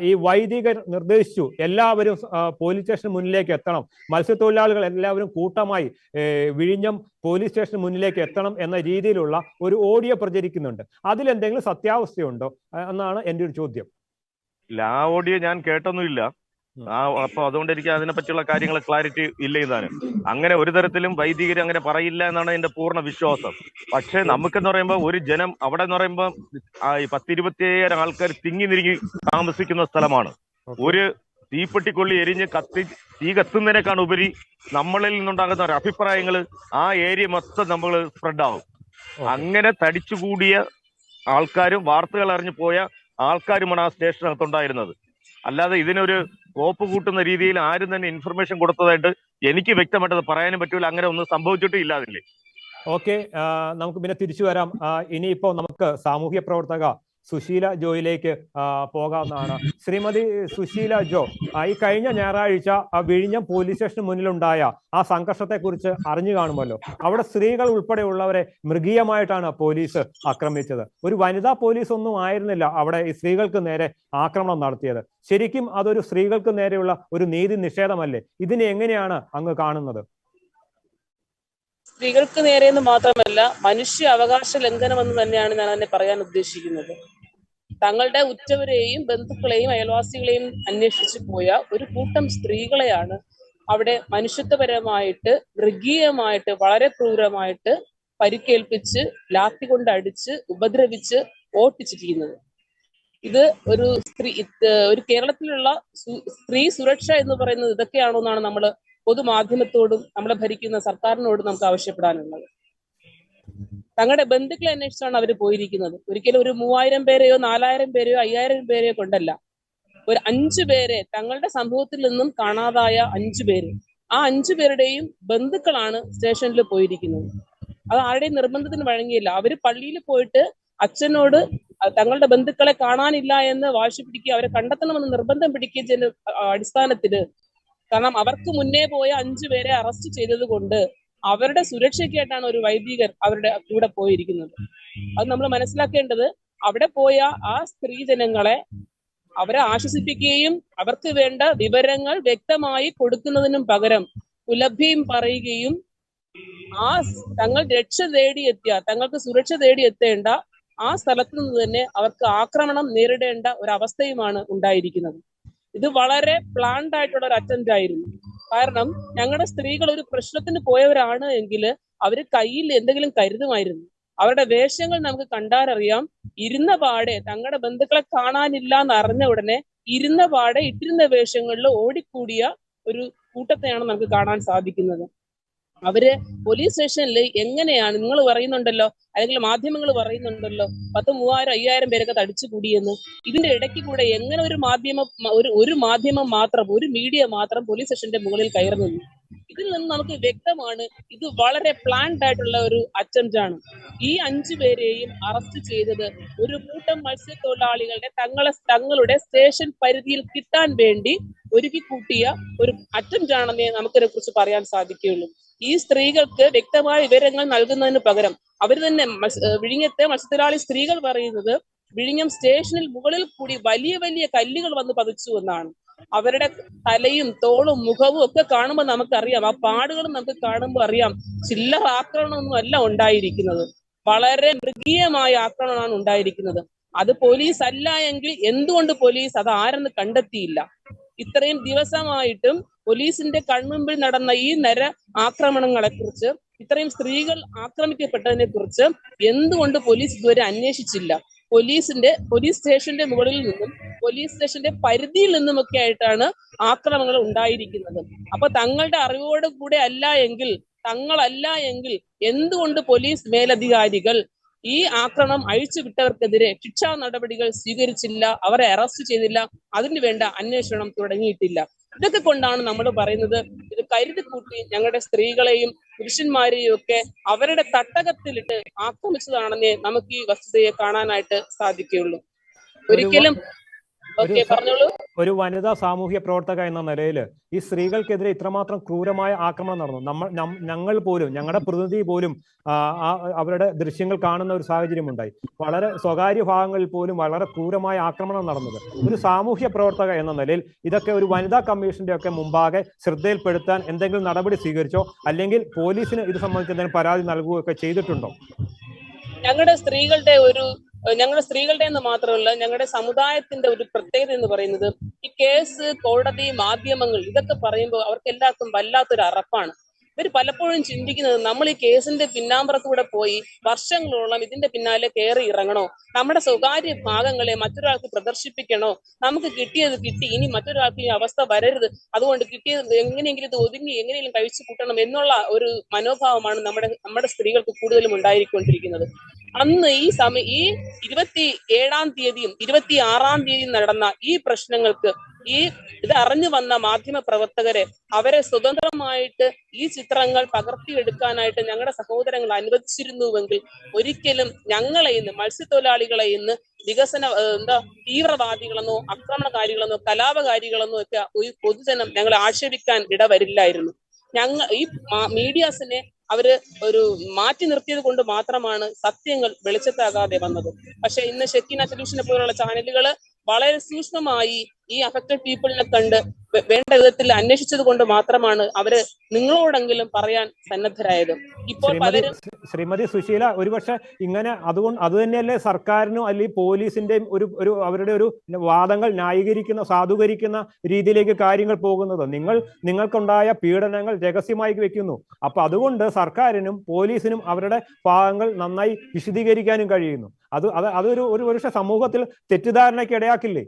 ഈ വൈദികർ നിർദ്ദേശിച്ചു എല്ലാവരും പോലീസ് സ്റ്റേഷന് മുന്നിലേക്ക് എത്തണം, മത്സ്യത്തൊഴിലാളികൾ എല്ലാവരും കൂട്ടമായി വിഴിഞ്ഞം പോലീസ് സ്റ്റേഷന് മുന്നിലേക്ക് എത്തണം എന്ന രീതിയിലുള്ള ഒരു ഓഡിയോ പ്രചരിക്കുന്നുണ്ട്. അതിലെന്തെങ്കിലും സത്യാവസ്ഥയുണ്ടോ എന്നാണ് എൻ്റെ ഒരു ചോദ്യം. ആ ഓഡിയോ ഞാൻ കേട്ടൊന്നുമില്ല. അപ്പൊ അതുകൊണ്ട് എനിക്ക് അതിനെ പറ്റിയുള്ള കാര്യങ്ങൾ ക്ലാരിറ്റി ഇല്ല. ഇതാനും അങ്ങനെ ഒരു തരത്തിലും വൈദികർ അങ്ങനെ പറയില്ല എന്നാണ് എന്റെ പൂർണ്ണ വിശ്വാസം. പക്ഷെ നമുക്കെന്ന് പറയുമ്പോൾ ഒരു ജനം അവിടെ എന്ന് പറയുമ്പോൾ 10-27 ആൾക്കാർ തിങ്ങി നിരുങ്ങി താമസിക്കുന്ന സ്ഥലമാണ്. ഒരു തീപ്പെട്ടിക്കൊള്ളി എരിഞ്ഞ് തീ കത്തുന്നതിനേക്കാൾ ഉപരി നമ്മളിൽ നിന്നുണ്ടാകുന്ന ഒരു അഭിപ്രായങ്ങൾ ആ ഏരിയ മൊത്തം നമ്മൾ സ്പ്രെഡ് ആവും. അങ്ങനെ തടിച്ചുകൂടിയ ആൾക്കാരും വാർത്തകൾ അറിഞ്ഞു പോയ ആൾക്കാരുമാണ് ആ സ്റ്റേഷനകത്തുണ്ടായിരുന്നത്. അല്ലാതെ ഇതിനൊരു കോപ്പ് കൂട്ടുന്ന രീതിയിൽ ആരും തന്നെ ഇൻഫർമേഷൻ കൊടുത്തതായിട്ട് എനിക്ക് വ്യക്തമായിട്ടത് പറയാനും പറ്റൂല. അങ്ങനെ ഒന്നും സംഭവിച്ചിട്ടും ഇല്ലാതില്ലേ. ഓക്കെ, നമുക്ക് പിന്നെ തിരിച്ചു വരാം. ഇനിയിപ്പോ നമുക്ക് സാമൂഹ്യ പ്രവർത്തക സുശീല ജോയിലേക്ക് പോകാവുന്നതാണ്. ശ്രീമതി സുശീല ജോ, ഈ കഴിഞ്ഞ ഞായറാഴ്ച വിഴിഞ്ഞം പോലീസ് സ്റ്റേഷന് മുന്നിലുണ്ടായ ആ സംഘർഷത്തെ കുറിച്ച് അറിഞ്ഞു കാണുമല്ലോ. അവിടെ സ്ത്രീകൾ ഉൾപ്പെടെയുള്ളവരെ മൃഗീയമായിട്ടാണ് പോലീസ് ആക്രമിച്ചത്. ഒരു വനിതാ പോലീസ് ഒന്നും ആയിരുന്നില്ല അവിടെ ഈ സ്ത്രീകൾക്ക് നേരെ ആക്രമണം നടത്തിയത്. ശരിക്കും അതൊരു സ്ത്രീകൾക്ക് നേരെയുള്ള ഒരു നീതി നിഷേധമല്ലേ? ഇതിനെ എങ്ങനെയാണ് അങ്ങ് കാണുന്നത്? സ്ത്രീകൾക്ക് നേരെ എന്ന് മാത്രമല്ല, മനുഷ്യ അവകാശ ലംഘനമെന്ന് തന്നെയാണ് ഞാൻ അതിനെ പറയാൻ ഉദ്ദേശിക്കുന്നത്. തങ്ങളുടെ ഉറ്റവരെയും ബന്ധുക്കളെയും അയൽവാസികളെയും അന്വേഷിച്ചു പോയ ഒരു കൂട്ടം സ്ത്രീകളെയാണ് അവിടെ മനുഷ്യത്വപരമായിട്ട് മൃഗീയമായിട്ട് വളരെ ക്രൂരമായിട്ട് പരിക്കേൽപ്പിച്ച് ലാത്തി കൊണ്ട് അടിച്ച് ഉപദ്രവിച്ച് ഓട്ടിച്ചിരിക്കുന്നത്. ഇത് ഒരു കേരളത്തിലുള്ള സ്ത്രീ സുരക്ഷ എന്ന് പറയുന്നത് ഇതൊക്കെയാണോ എന്നാണ് നമ്മൾ പൊതുമാധ്യമത്തോടും നമ്മളെ ഭരിക്കുന്ന സർക്കാരിനോടും നമുക്ക് ആവശ്യപ്പെടാനുള്ളത്. തങ്ങളുടെ ബന്ധുക്കളെ അന്വേഷിച്ചാണ് അവർ പോയിരിക്കുന്നത്. ഒരിക്കലും ഒരു 3000 പേരെയോ 4000 പേരെയോ 5000 പേരെയോ കൊണ്ടല്ല. ഒരു 5 പേരെ, തങ്ങളുടെ സമൂഹത്തിൽ നിന്നും കാണാതായ 5 പേര്, ആ 5 പേരുടെയും ബന്ധുക്കളാണ് സ്റ്റേഷനിൽ പോയിരിക്കുന്നത്. അത് ആരുടെയും നിർബന്ധത്തിന് വഴങ്ങിയില്ല. അവര് പള്ളിയിൽ പോയിട്ട് അച്ഛനോട് തങ്ങളുടെ ബന്ധുക്കളെ കാണാനില്ല എന്ന് വാശി പിടിക്കുക, അവരെ കണ്ടെത്തണമെന്ന് നിർബന്ധം പിടിക്കുകയും ചെയ്യുന്ന അടിസ്ഥാനത്തില്, കാരണം അവർക്ക് മുന്നേ പോയ 5 പേരെ അറസ്റ്റ് ചെയ്തത് കൊണ്ട് അവരുടെ സുരക്ഷയ്ക്കായിട്ടാണ് ഒരു വൈദികർ അവരുടെ കൂടെ പോയിരിക്കുന്നത്. അത് നമ്മൾ മനസ്സിലാക്കേണ്ടത്, അവിടെ പോയ ആ സ്ത്രീ ജനങ്ങളെ അവരെ ആശ്വസിപ്പിക്കുകയും അവർക്ക് വേണ്ട വിവരങ്ങൾ വ്യക്തമായി കൊടുക്കുന്നതിനും പകരം കുലഭ്യം പറയുകയും തങ്ങൾ രക്ഷ തേടിയെത്തിയ, തങ്ങൾക്ക് സുരക്ഷ തേടിയെത്തേണ്ട ആ സ്ഥലത്ത് നിന്ന് തന്നെ അവർക്ക് ആക്രമണം നേരിടേണ്ട ഒരു അവസ്ഥയുമാണ് ഉണ്ടായിരിക്കുന്നത്. ഇത് വളരെ പ്ലാൻഡ് ആയിട്ടുള്ള ഒരു അറ്റംപ്റ്റ് ആയിരുന്നു. കാരണം ഞങ്ങളുടെ സ്ത്രീകൾ ഒരു പ്രശ്നത്തിന് പോയവരാണ് എങ്കിൽ അവര് കയ്യിൽ എന്തെങ്കിലും കരുതുമായിരുന്നു. അവരുടെ വേഷങ്ങൾ നമുക്ക് കണ്ടാലറിയാം. ഇരുന്ന പാടെ തങ്ങളുടെ ബന്ധുക്കളെ കാണാനില്ല എന്ന് അറിഞ്ഞ ഉടനെ ഇരുന്ന പാടെ ഇട്ടിരുന്ന വേഷങ്ങളിൽ ഓടിക്കൂടിയ ഒരു കൂട്ടത്തെയാണ് നമുക്ക് കാണാൻ സാധിക്കുന്നത്. അവര് പോലീസ് സ്റ്റേഷനിൽ എങ്ങനെയാണ്, നിങ്ങൾ പറയുന്നുണ്ടല്ലോ, അല്ലെങ്കിൽ മാധ്യമങ്ങൾ പറയുന്നുണ്ടല്ലോ 10, 3000, 5000 പേരൊക്കെ തടിച്ചു കൂടിയെന്ന്. ഇതിന്റെ ഇടയ്ക്ക് കൂടെ എങ്ങനെ ഒരു മാധ്യമം മാത്രം, ഒരു മീഡിയ മാത്രം പോലീസ് സ്റ്റേഷന്റെ മുകളിൽ കയറി നിന്നു? ഇതിൽ നിന്ന് നമുക്ക് വ്യക്തമാണ് ഇത് വളരെ പ്ലാൻഡ് ആയിട്ടുള്ള ഒരു അറ്റംപ്റ്റ് ആണ്. ഈ 5 പേരെയും അറസ്റ്റ് ചെയ്തത് ഒരു കൂട്ടം മത്സ്യത്തൊഴിലാളികളുടെ തങ്ങളുടെ സ്റ്റേഷൻ പരിധിയിൽ കിട്ടാൻ വേണ്ടി ഒരുക്കി കൂട്ടിയ ഒരു അറ്റംപ്റ്റ് ആണെന്നേ നമുക്കിതിനെ കുറിച്ച് പറയാൻ സാധിക്കുകയുള്ളൂ. ഈ സ്ത്രീകൾക്ക് വ്യക്തമായ വിവരങ്ങൾ നൽകുന്നതിന് പകരം അവർ തന്നെ വിഴിഞ്ഞത്തെ മത്സ്യത്തൊഴിലാളി സ്ത്രീകൾ പറയുന്നത് വിഴിഞ്ഞം സ്റ്റേഷനിൽ മുകളിൽ കൂടി വലിയ വലിയ കല്ലുകൾ വന്ന് പതിച്ചു എന്നാണ്. അവരുടെ തലയും തോളും മുഖവും ഒക്കെ കാണുമ്പോൾ നമുക്കറിയാം, ആ പാടുകളും നമുക്ക് കാണുമ്പോൾ അറിയാം, ചില്ലറ ആക്രമണമൊന്നും അല്ല ഉണ്ടായിരിക്കുന്നത്. വളരെ മൃഗീയമായ ആക്രമണമാണ് ഉണ്ടായിരിക്കുന്നത്. അത് പോലീസ് അല്ല എങ്കിൽ എന്തുകൊണ്ട് പോലീസ് അത് ആരെന്ന് കണ്ടെത്തിയില്ല? ഇത്രയും ദിവസമായിട്ടും പോലീസിന്റെ കൺമുമ്പിൽ നടന്ന ഈ ആക്രമണങ്ങളെ കുറിച്ച്, ഇത്രയും സ്ത്രീകൾ ആക്രമിക്കപ്പെട്ടതിനെ കുറിച്ച് എന്തുകൊണ്ട് പോലീസ് ഇതുവരെ അന്വേഷിച്ചില്ല? പോലീസ് സ്റ്റേഷന്റെ മുകളിൽ നിന്നും പോലീസ് സ്റ്റേഷന്റെ പരിധിയിൽ നിന്നുമൊക്കെ ആയിട്ടാണ് ആക്രമണങ്ങൾ ഉണ്ടായിരിക്കുന്നത്. അപ്പൊ തങ്ങളുടെ അറിവോട് കൂടെ തങ്ങളല്ല എങ്കിൽ എന്തുകൊണ്ട് പോലീസ് മേലധികാരികൾ ഈ ആക്രമണം അഴിച്ചുവിട്ടവർക്കെതിരെ ശിക്ഷാ നടപടികൾ സ്വീകരിച്ചില്ല, അവരെ അറസ്റ്റ് ചെയ്തില്ല, അതിന് വേണ്ട അന്വേഷണം തുടങ്ങിയിട്ടില്ല? ഇതൊക്കെ കൊണ്ടാണ് നമ്മൾ പറയുന്നത് ഇത് കരുതി കൂട്ടി ഞങ്ങളുടെ സ്ത്രീകളെയും പുരുഷന്മാരെയും ഒക്കെ അവരുടെ തട്ടകത്തിലിട്ട് ആക്രമിച്ചതാണെന്നേ നമുക്ക് ഈ വസ്തുതയെ കാണാനായിട്ട് സാധിക്കുകയുള്ളൂ. ഒരിക്കലും പറഞ്ഞോളൂ. ഒരു വനിതാ സാമൂഹ്യ പ്രവർത്തക എന്ന നിലയിൽ ഈ സ്ത്രീകൾക്കെതിരെ ഇത്രമാത്രം ക്രൂരമായ ആക്രമണം നടന്നു. ഞങ്ങൾ പോലും, ഞങ്ങളുടെ പ്രതിനിധി പോലും അവരുടെ ദൃശ്യങ്ങൾ കാണുന്ന ഒരു സാഹചര്യം ഉണ്ടായി. വളരെ സ്വകാര്യ ഭാഗങ്ങളിൽ പോലും വളരെ ക്രൂരമായ ആക്രമണം നടന്നത്. ഒരു സാമൂഹ്യ പ്രവർത്തക എന്ന നിലയിൽ ഇതൊക്കെ ഒരു വനിതാ കമ്മീഷന്റെ ഒക്കെ മുമ്പാകെ ശ്രദ്ധയിൽപ്പെടുത്താൻ എന്തെങ്കിലും നടപടി സ്വീകരിച്ചോ, അല്ലെങ്കിൽ പോലീസിന് ഇത് സംബന്ധിച്ച് എന്തെങ്കിലും പരാതി നൽകുകയൊക്കെ ചെയ്തിട്ടുണ്ടോ? ഞങ്ങളുടെ സ്ത്രീകളുടെ എന്ന് മാത്രമല്ല, ഞങ്ങളുടെ സമുദായത്തിന്റെ ഒരു പ്രത്യേകത എന്ന് പറയുന്നത് ഈ കേസ്, കോടതി, മാധ്യമങ്ങൾ ഇതൊക്കെ പറയുമ്പോൾ അവർക്ക് എല്ലാവർക്കും വല്ലാത്തൊരു അറപ്പാണ്. ഇവർ പലപ്പോഴും ചിന്തിക്കുന്നത് നമ്മൾ ഈ കേസിന്റെ പിന്നാമ്പുറത്തൂടെ പോയി വർഷങ്ങളോളം ഇതിന്റെ പിന്നാലെ കയറി ഇറങ്ങണോ, നമ്മുടെ സ്വകാര്യ ഭാഗങ്ങളെ മറ്റൊരാൾക്ക് പ്രദർശിപ്പിക്കണോ, നമുക്ക് കിട്ടിയത് കിട്ടി, ഇനി മറ്റൊരാൾക്ക് ഈ അവസ്ഥ വരരുത്, അതുകൊണ്ട് കിട്ടിയത് എങ്ങനെയെങ്കിലും ഇത് ഒതുങ്ങി എങ്ങനെയെങ്കിലും കഴിച്ചു കൂട്ടണം എന്നുള്ള ഒരു മനോഭാവമാണ് നമ്മുടെ സ്ത്രീകൾക്ക് കൂടുതലും ഉണ്ടായിക്കൊണ്ടിരിക്കുന്നത്. അന്ന് ഈ 27-ാം തീയതിയും 26-ാം തീയതിയും നടന്ന ഈ പ്രശ്നങ്ങൾക്ക് ഇത് അറിഞ്ഞു വന്ന മാധ്യമ പ്രവർത്തകരെ, അവരെ സ്വതന്ത്രമായിട്ട് ഈ ചിത്രങ്ങൾ പകർത്തിയെടുക്കാനായിട്ട് ഞങ്ങളുടെ സഹോദരങ്ങൾ അനുവദിച്ചിരുന്നുവെങ്കിൽ ഒരിക്കലും ഞങ്ങളെ ഇന്ന് മത്സ്യത്തൊഴിലാളികളെ ഇന്ന് തീവ്രവാദികളെന്നോ ആക്രമണകാരികളെന്നോ കലാപകാരികളെന്നോ ഒക്കെ ഒരു പൊതുജനം ഞങ്ങളെ ആക്ഷേപിക്കാൻ ഇടവരില്ലായിരുന്നു. ഈ മീഡിയാസിനെ അവര് ഒരു മാറ്റി നിർത്തിയത് കൊണ്ട് മാത്രമാണ് സത്യങ്ങൾ വെളിച്ചത്താകാതെ വന്നത്. പക്ഷെ ഇന്ന് ഷെക്കീന ടെലിവിഷനെ പോലുള്ള ചാനലുകള് വളരെ സൂക്ഷ്മമായി ഈ അഫക്റ്റഡ് പീപ്പിളിനെ കണ്ട് വേണ്ട വിധത്തിൽ അന്വേഷിച്ചത് കൊണ്ട് മാത്രമാണ് അവര് നിങ്ങളോടെങ്കിലും പറയാൻ സന്നദ്ധരായത്. ഇപ്പോൾ പലരും ശ്രീമതി സുശീല, ഒരുപക്ഷെ ഇങ്ങനെ അത് തന്നെയല്ലേ സർക്കാരിനും അല്ലെങ്കിൽ പോലീസിന്റെയും ഒരു അവരുടെ ഒരു വാദങ്ങൾ സാധൂകരിക്കുന്ന രീതിയിലേക്ക് കാര്യങ്ങൾ പോകുന്നത്? നിങ്ങൾക്കുണ്ടായ പീഡനങ്ങൾ രഹസ്യമായി വെക്കുന്നു. അപ്പൊ അതുകൊണ്ട് സർക്കാരിനും പോലീസിനും അവരുടെ ഭാഗങ്ങൾ നന്നായി വിശദീകരിക്കാനും കഴിയുന്നു. അതൊരു ഒരുപക്ഷെ സമൂഹത്തിൽ തെറ്റിദ്ധാരണയ്ക്ക് ഇടയാക്കില്ലേ?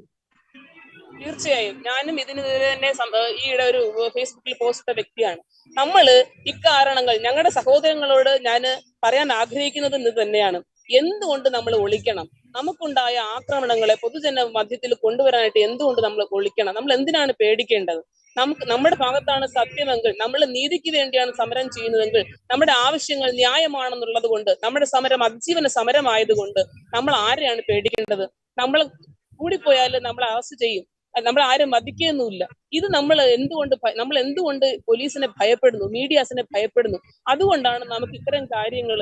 തീർച്ചയായും. ഞാനും ഇതിനെതിരെ തന്നെ ഈയിടെ ഒരു ഫേസ്ബുക്കിൽ പോസ്റ്റ് ഇട്ട വ്യക്തിയാണ്. നമ്മള് ഇക്കാരണങ്ങൾ ഞങ്ങളുടെ സഹോദരങ്ങളോട് ഞാൻ പറയാൻ ആഗ്രഹിക്കുന്നത് ഇത് തന്നെയാണ്. എന്തുകൊണ്ട് നമ്മൾ ഒളിക്കണം? നമുക്കുണ്ടായ ആക്രമണങ്ങളെ പൊതുജന മധ്യത്തിൽ കൊണ്ടുവരാനായിട്ട് എന്തുകൊണ്ട് നമ്മൾ ഒളിക്കണം? നമ്മൾ എന്തിനാണ് പേടിക്കേണ്ടത്? നമ്മുടെ ഭാഗത്താണ് സത്യമെങ്കിൽ, നമ്മൾ നീതിക്ക് വേണ്ടിയാണ് സമരം ചെയ്യുന്നതെങ്കിൽ, നമ്മുടെ ആവശ്യങ്ങൾ ന്യായമാണെന്നുള്ളത് കൊണ്ട്, നമ്മുടെ സമരം അതിജീവന സമരമായതുകൊണ്ട് നമ്മൾ ആരെയാണ് പേടിക്കേണ്ടത്? നമ്മൾ കൂടിപ്പോയാൽ നമ്മൾ അറസ്റ്റ് ചെയ്യും, നമ്മൾ ആരും വധിക്കുകയൊന്നുമില്ല. ഇത് നമ്മൾ എന്തുകൊണ്ട് പോലീസിനെ ഭയപ്പെടുന്നു, മീഡിയാസിനെ ഭയപ്പെടുന്നു? അതുകൊണ്ടാണ് നമുക്ക് ഇത്തരം കാര്യങ്ങൾ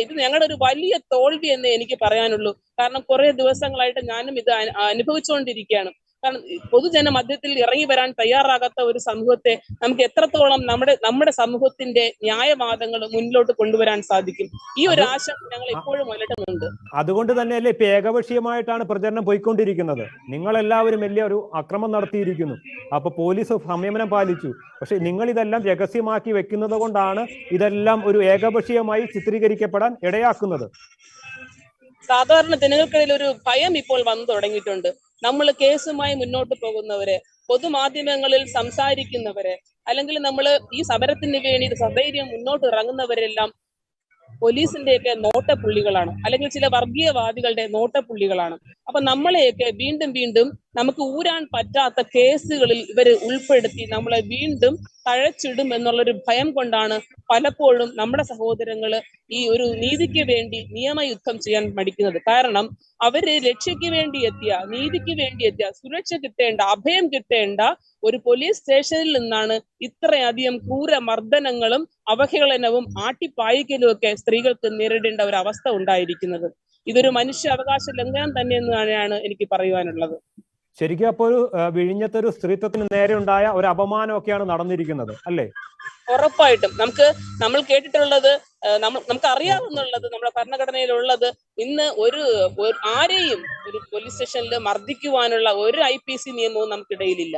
ഇത് ഞങ്ങളുടെ ഒരു വലിയ തോൽവി എന്നേ എനിക്ക് പറയാനുള്ളൂ. കാരണം കുറെ ദിവസങ്ങളായിട്ട് ഞാനും ഇത് അനുഭവിച്ചുകൊണ്ടിരിക്കുകയാണ്. കാരണം പൊതുജന മധ്യത്തിൽ ഇറങ്ങി വരാൻ തയ്യാറാകാത്ത ഒരു സമൂഹത്തെ നമുക്ക് എത്രത്തോളം നമ്മുടെ സമൂഹത്തിന്റെ ന്യായവാദങ്ങൾ മുന്നിലോട്ട് കൊണ്ടുവരാൻ സാധിക്കും? ഈ ഒരു ആശങ്ക ഞങ്ങൾ എപ്പോഴും അലട്ടുന്നുണ്ട്. അതുകൊണ്ട് തന്നെയല്ലേ ഇപ്പൊ ഏകപക്ഷീയമായിട്ടാണ് പ്രചരണം പോയിക്കൊണ്ടിരിക്കുന്നത്. നിങ്ങളെല്ലാവരും വലിയ ഒരു അക്രമം നടത്തിയിരിക്കുന്നു, അപ്പൊ പോലീസ് സംയമനം പാലിച്ചു. പക്ഷെ നിങ്ങൾ ഇതെല്ലാം രഹസ്യമാക്കി വെക്കുന്നത് കൊണ്ടാണ് ഇതെല്ലാം ഒരു ഏകപക്ഷീയമായി ചിത്രീകരിക്കപ്പെടാൻ ഇടയാക്കുന്നത്. സാധാരണ ജനങ്ങൾക്കിടയിൽ ഒരു ഭയം ഇപ്പോൾ വന്നു തുടങ്ങിയിട്ടുണ്ട്. നമ്മൾ കേസുമായി മുന്നോട്ട് പോകുന്നവരെ, പൊതുമാധ്യമങ്ങളിൽ സംസാരിക്കുന്നവരെ, അല്ലെങ്കിൽ നമ്മൾ ഈ സമരത്തിന് വേണ്ടി സധൈര്യം മുന്നോട്ട് ഇറങ്ങുന്നവരെല്ലാം പോലീസിന്റെയൊക്കെ നോട്ടപ്പുള്ളികളാണ്, അല്ലെങ്കിൽ ചില വർഗീയവാദികളുടെ നോട്ടപ്പുള്ളികളാണ്. അപ്പൊ നമ്മളെയൊക്കെ വീണ്ടും വീണ്ടും നമുക്ക് ഊരാൻ പറ്റാത്ത കേസുകളിൽ ഇവര് ഉൾപ്പെടുത്തി നമ്മളെ വീണ്ടും തഴച്ചിടും എന്നുള്ളൊരു ഭയം കൊണ്ടാണ് പലപ്പോഴും നമ്മുടെ സഹോദരങ്ങള് ഈ ഒരു നീതിക്ക് വേണ്ടി നിയമയുദ്ധം ചെയ്യാൻ മടിക്കുന്നത്. കാരണം അവര് രക്ഷയ്ക്ക് വേണ്ടി എത്തിയ, നീതിക്ക് വേണ്ടി എത്തിയ, സുരക്ഷ കിട്ടേണ്ട, അഭയം കിട്ടേണ്ട ഒരു പോലീസ് സ്റ്റേഷനിൽ നിന്നാണ് ഇത്രയധികം ക്രൂരമർദ്ദനങ്ങളും അവഹേളനവും ആട്ടിപ്പായിക്കലും ഒക്കെ സ്ത്രീകൾക്ക് നേരിടേണ്ട ഒരു അവസ്ഥ ഉണ്ടായിരിക്കുന്നത്. ഇതൊരു മനുഷ്യാവകാശ ലംഘനം തന്നെ എന്നാണ് എനിക്ക് പറയുവാനുള്ളത്. ശരിക്കും അപ്പോൾ ഒരു വിഴിഞ്ഞത്തൊരു സ്ത്രീത്വത്തിന് നേരെ ഉണ്ടായ ഒരു അപമാനമൊക്കെയാണ് നടന്നിരിക്കുന്നത് അല്ലേ? ഉറപ്പായിട്ടും നമ്മൾ കേട്ടിട്ടുള്ളത്, നമുക്ക് അറിയാവുന്നുള്ളത്, നമ്മുടെ ഭരണഘടനയിലുള്ളത്, ഇന്ന് ആരെയും ഒരു പോലീസ് സ്റ്റേഷനിൽ മർദ്ദിക്കുവാനുള്ള ഒരു IPC നിയമവും നമുക്കിടയിലില്ല.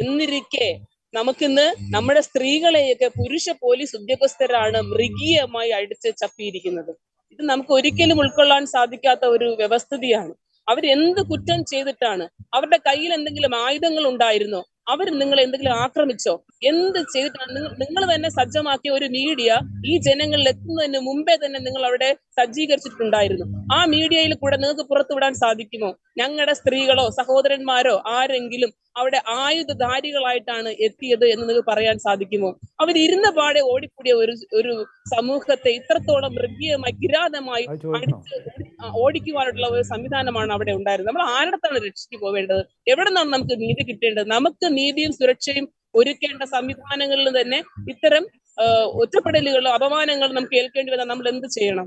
എന്നിരിക്കെ നമുക്കിന്ന് നമ്മുടെ സ്ത്രീകളെയൊക്കെ പുരുഷ പോലീസ് ഉദ്യോഗസ്ഥരാണ് മൃഗീയമായി അടിച്ച് ചപ്പിയിരിക്കുന്നത്. ഇത് നമുക്ക് ഒരിക്കലും ഉൾക്കൊള്ളാൻ സാധിക്കാത്ത ഒരു വ്യവസ്ഥിതിയാണ്. അവരെന്ത് കുറ്റം ചെയ്തിട്ടാണ്? അവരുടെ കയ്യിൽ എന്തെങ്കിലും ആയുധങ്ങൾ ഉണ്ടായിരുന്നോ? അവർ നിങ്ങൾ എന്തെങ്കിലും ആക്രമിച്ചോ? എന്ത് ചെയ്തിട്ടാണ്? നിങ്ങൾ തന്നെ സജ്ജമാക്കിയ ഒരു മീഡിയ ഈ ജനങ്ങളിൽ എത്തുന്നതിന് മുമ്പേ തന്നെ നിങ്ങൾ അവിടെ സജ്ജീകരിച്ചിട്ടുണ്ടായിരുന്നു. ആ മീഡിയയിൽ കൂടെ നിങ്ങൾക്ക് പുറത്തുവിടാൻ സാധിക്കുമോ? ഞങ്ങളുടെ സ്ത്രീകളോ സഹോദരന്മാരോ ആരെങ്കിലും അവിടെ ആയുധധാരികളായിട്ടാണ് എത്തിയത് എന്ന് നിങ്ങൾക്ക് പറയാൻ സാധിക്കുമോ? അവരിരുന്ന പാടെ ഓടിക്കൂടിയ ഒരു സമൂഹത്തെ ഇത്രത്തോളം മൃഗീയമായി, കിരാതമായി അടിച്ച് ഓടിക്കുവാനുള്ള ഒരു സംവിധാനമാണ് അവിടെ ഉണ്ടായിരുന്നത്. നമ്മൾ ആരുടെ രക്ഷയ്ക്ക് പോവേണ്ടത്? എവിടെ നിന്നാണ് നമുക്ക് നീതി കിട്ടേണ്ടത്? നമുക്ക് നീതിയും സുരക്ഷയും ഒരുക്കേണ്ട സംവിധാനങ്ങളിൽ തന്നെ ഇത്തരം ഒറ്റപ്പെടലുകളും അപമാനങ്ങളും നമുക്ക് ഏൽക്കേണ്ടി വന്നാൽ നമ്മൾ എന്ത് ചെയ്യണം?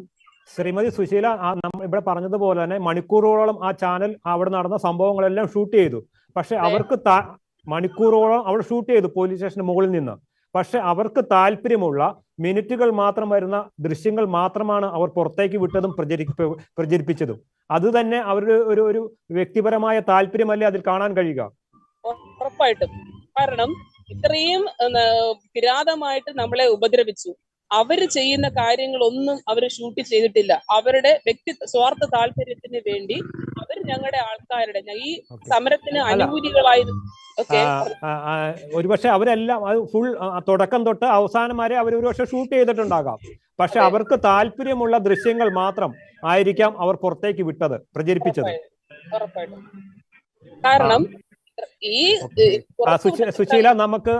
ശ്രീമതി സുശീല, നമ്മൾ ഇവിടെ പറഞ്ഞതുപോലെ തന്നെ മണിക്കൂറുകളോളം ആ ചാനൽ അവിടെ നടന്ന സംഭവങ്ങളെല്ലാം ഷൂട്ട് ചെയ്തു. പക്ഷെ അവർക്ക് മണിക്കൂറുകളോളം അവിടെ ഷൂട്ട് ചെയ്തു പോലീസ് സ്റ്റേഷന് മുകളിൽ നിന്ന്. പക്ഷെ അവർക്ക് താല്പര്യമുള്ള മിനിറ്റുകൾ മാത്രം വരുന്ന ദൃശ്യങ്ങൾ മാത്രമാണ് അവർ പുറത്തേക്ക് വിട്ടതും പ്രചരിപ്പിച്ചതും. അത് തന്നെ അവരുടെ ഒരു വ്യക്തിപരമായ താല്പര്യമല്ലേ അതിൽ കാണാൻ കഴിയുക? ഉറപ്പായിട്ടും. കാരണം ഇത്രയും കിരാതമായിട്ട് നമ്മളെ ഉപദ്രവിച്ചു. അവര് ചെയ്യുന്ന കാര്യങ്ങളൊന്നും അവർ ഷൂട്ട് ചെയ്തിട്ടില്ല. അവരുടെ സ്വാർത്ഥ താല്പര്യത്തിന് വേണ്ടി അവർ ഞങ്ങളുടെ ആൾക്കാരുടെ, ഈ സമരത്തിന് അനുകൂലികളായി ഒരുപക്ഷെ അവരെല്ലാം അത് ഫുൾ തുടക്കം തൊട്ട് അവസാനം വരെ അവർ ഒരുപക്ഷെ ഷൂട്ട് ചെയ്തിട്ടുണ്ടാകാം. പക്ഷെ അവർക്ക് താല്പര്യമുള്ള ദൃശ്യങ്ങൾ മാത്രം ആയിരിക്കാം അവർ പുറത്തേക്ക് വിട്ടത്, പ്രചരിപ്പിച്ചത്. കാരണം സുശീല, നമുക്ക്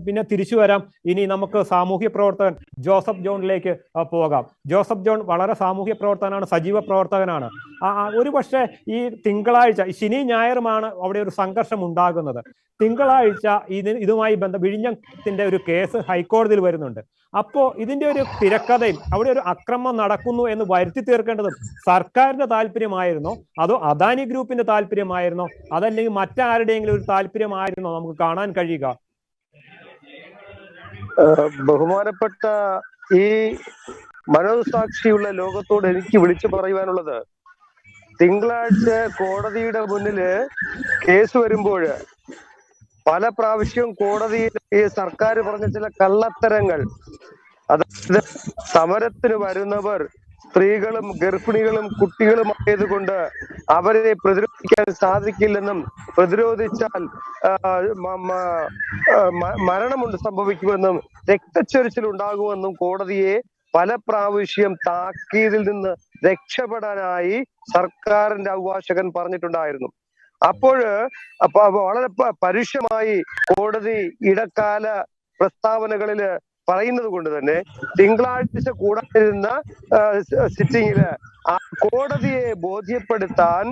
പിന്നെ തിരിച്ചു വരാം. ഇനി നമുക്ക് സാമൂഹ്യ പ്രവർത്തകൻ ജോസഫ് ജോണിലേക്ക് പോകാം. ജോസഫ് ജോൺ വളരെ സാമൂഹ്യ പ്രവർത്തകനാണ്, സജീവ പ്രവർത്തകനാണ്. ഒരു പക്ഷേ ഈ തിങ്കളാഴ്ച, ശനി ഞായറുമാണ് അവിടെ ഒരു സംഘർഷം ഉണ്ടാകുന്നത്. തിങ്കളാഴ്ച ഇതുമായി വിഴിഞ്ഞത്തിന്റെ ഒരു കേസ് ഹൈക്കോടതിയിൽ വരുന്നുണ്ട്. അപ്പോ ഇതിന്റെ ഒരു തിരക്കഥയിൽ അവിടെ ഒരു അക്രമം നടക്കുന്നു എന്ന് വരുത്തി തീർക്കേണ്ടതും സർക്കാരിന്റെ താല്പര്യമായിരുന്നോ, അതോ അദാനി ഗ്രൂപ്പിന്റെ താല്പര്യമായിരുന്നോ, അതല്ലെങ്കിൽ മറ്റാരുടെയെങ്കിലും ഒരു താല്പര്യമായിരുന്നോ നമുക്ക് കാണാൻ കഴിയുക? ബഹുമാനപ്പെട്ട ഈ മനോസാക്ഷിയുള്ള ലോകത്തോട് എനിക്ക് വിളിച്ചു പറയുവാനുള്ളത്, തിങ്കളാഴ്ച കോടതിയുടെ മുന്നില് കേസ് വരുമ്പോൾ പല പ്രാവശ്യം കോടതിയിൽ ഈ സർക്കാർ പറഞ്ഞ ചില കള്ളത്തരങ്ങൾ, അതായത് സമരത്തിന് വരുന്നവർ സ്ത്രീകളും ഗർഭിണികളും കുട്ടികളും ആയതുകൊണ്ട് അവരെ പ്രതിരോധിക്കാൻ സാധിക്കില്ലെന്നും പ്രതിരോധിച്ചാൽ സംഭവിക്കുമെന്നും രക്തച്ചൊരിച്ചിൽ ഉണ്ടാകുമെന്നും കോടതിയെ പല പ്രാവശ്യം താക്കീതിൽ നിന്ന് രക്ഷപ്പെടാനായി സർക്കാരിന്റെ അഭിഭാഷകൻ പറഞ്ഞിട്ടുണ്ടായിരുന്നു. അപ്പൊ വളരെ പരുഷമായി കോടതി ഇടക്കാല പ്രസ്താവനകളില് പറയുന്നത് കൊണ്ട് തന്നെ തിങ്കളാഴ്ച കൂടാതിരുന്ന സിറ്റിംഗില് ആ കോടതിയെ ബോധ്യപ്പെടുത്താൻ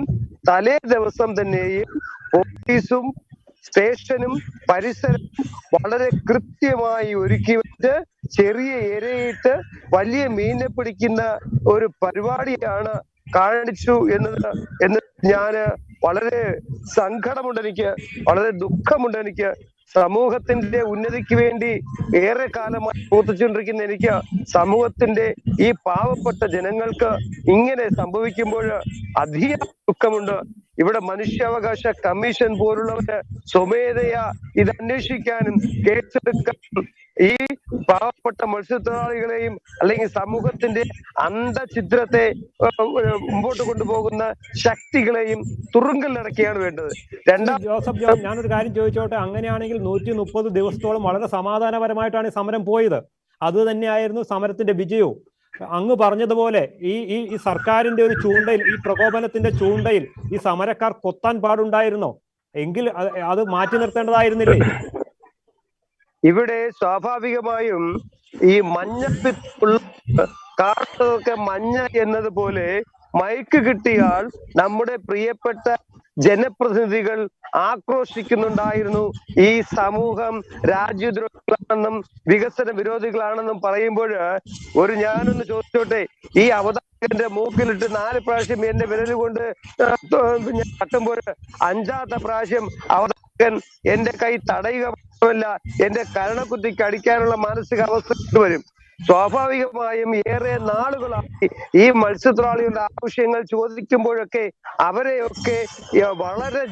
തലേ ദിവസം തന്നെയും പോലീസും സ്റ്റേഷനും പരിസരവും വളരെ കൃത്യമായി ഒരുക്കി വെച്ച് ചെറിയ ഇരയിട്ട് വലിയ മീനെ പിടിക്കുന്ന ഒരു പരിപാടിയാണ് കാണിച്ചു എന്ന് ഞാന് വളരെ സങ്കടമുണ്ട്, എനിക്ക് വളരെ ദുഃഖമുണ്ട്. എനിക്ക് സമൂഹത്തിന്റെ ഉന്നതിക്ക് വേണ്ടി ഏറെ കാലമായി പ്രവർത്തിച്ചുകൊണ്ടിരിക്കുന്ന എനിക്ക് സമൂഹത്തിന്റെ ഈ പാവപ്പെട്ട ജനങ്ങൾക്ക് ഇങ്ങനെ സംഭവിക്കുമ്പോൾ അധികം ദുഃഖമുണ്ട്. ഇവിടെ മനുഷ്യാവകാശ കമ്മീഷൻ പോലുള്ളവര് സ്വമേധയാ ഇത് അന്വേഷിക്കാനും കേസെടുക്കാനും ഈ പാവപ്പെട്ട മത്സ്യത്തൊഴിലാളികളെയും അല്ലെങ്കിൽ സമൂഹത്തിന്റെ അന്ധചിത്രത്തെ മുമ്പോട്ട് കൊണ്ടുപോകുന്ന ശക്തികളെയും തുറുങ്കലിലടക്കുകയാണ് വേണ്ടത്. ജോസഫ് ജോൺ, ഞാനൊരു കാര്യം ചോദിച്ചോട്ടെ. അങ്ങനെയാണെങ്കിൽ 130 ദിവസത്തോളം വളരെ സമാധാനപരമായിട്ടാണ് ഈ സമരം പോയത്. അത് തന്നെയായിരുന്നു സമരത്തിന്റെ വിജയവും. അങ്ങ് പറഞ്ഞതുപോലെ ഈ സർക്കാരിന്റെ ഒരു ചൂണ്ടയിൽ, ഈ പ്രകോപനത്തിന്റെ ചൂണ്ടയിൽ ഈ സമരക്കാർ കൊത്താൻ പാടുണ്ടായിരുന്നോ? എങ്കിൽ അത് മാറ്റി നിർത്തേണ്ടതായിരുന്നില്ലേ? ഇവിടെ സ്വാഭാവികമായും ഈ മഞ്ഞപ്പിത്തുള്ള കാർട്ടൊക്കെ മഞ്ഞ എന്നതുപോലെ മയക്ക് കിട്ടിയാൽ നമ്മുടെ പ്രിയപ്പെട്ട ജനപ്രതിനിധികൾ ആക്രോശിക്കുന്നുണ്ടായിരുന്നു. ഈ സമൂഹം രാജ്യദ്രോഹികളാണെന്നും വികസന വിരോധികളാണെന്നും പറയുമ്പോൾ ഞാനൊന്ന് ചോദിച്ചോട്ടെ, ഈ അവതാരകന്റെ മൂക്കിലിട്ട് 4 പ്രാവശ്യം എന്റെ വിരൽ കൊണ്ട് ഞാൻ തട്ടുമ്പോൾ 5ാമത്തെ പ്രാവശ്യം അവതാരകൻ എന്റെ കൈ തടയുക മാത്രമല്ല എന്റെ കരണക്കുത്തിക്ക് അടിക്കാനുള്ള മാനസികാവസ്ഥ വരും. സ്വാഭാവികമായും ഏറെ നാളുകളായി ഈ മത്സ്യത്തൊഴിലാളികളുടെ ആവശ്യങ്ങൾ ചോദിക്കുമ്പോഴൊക്കെ അവരെയൊക്കെ വളരെ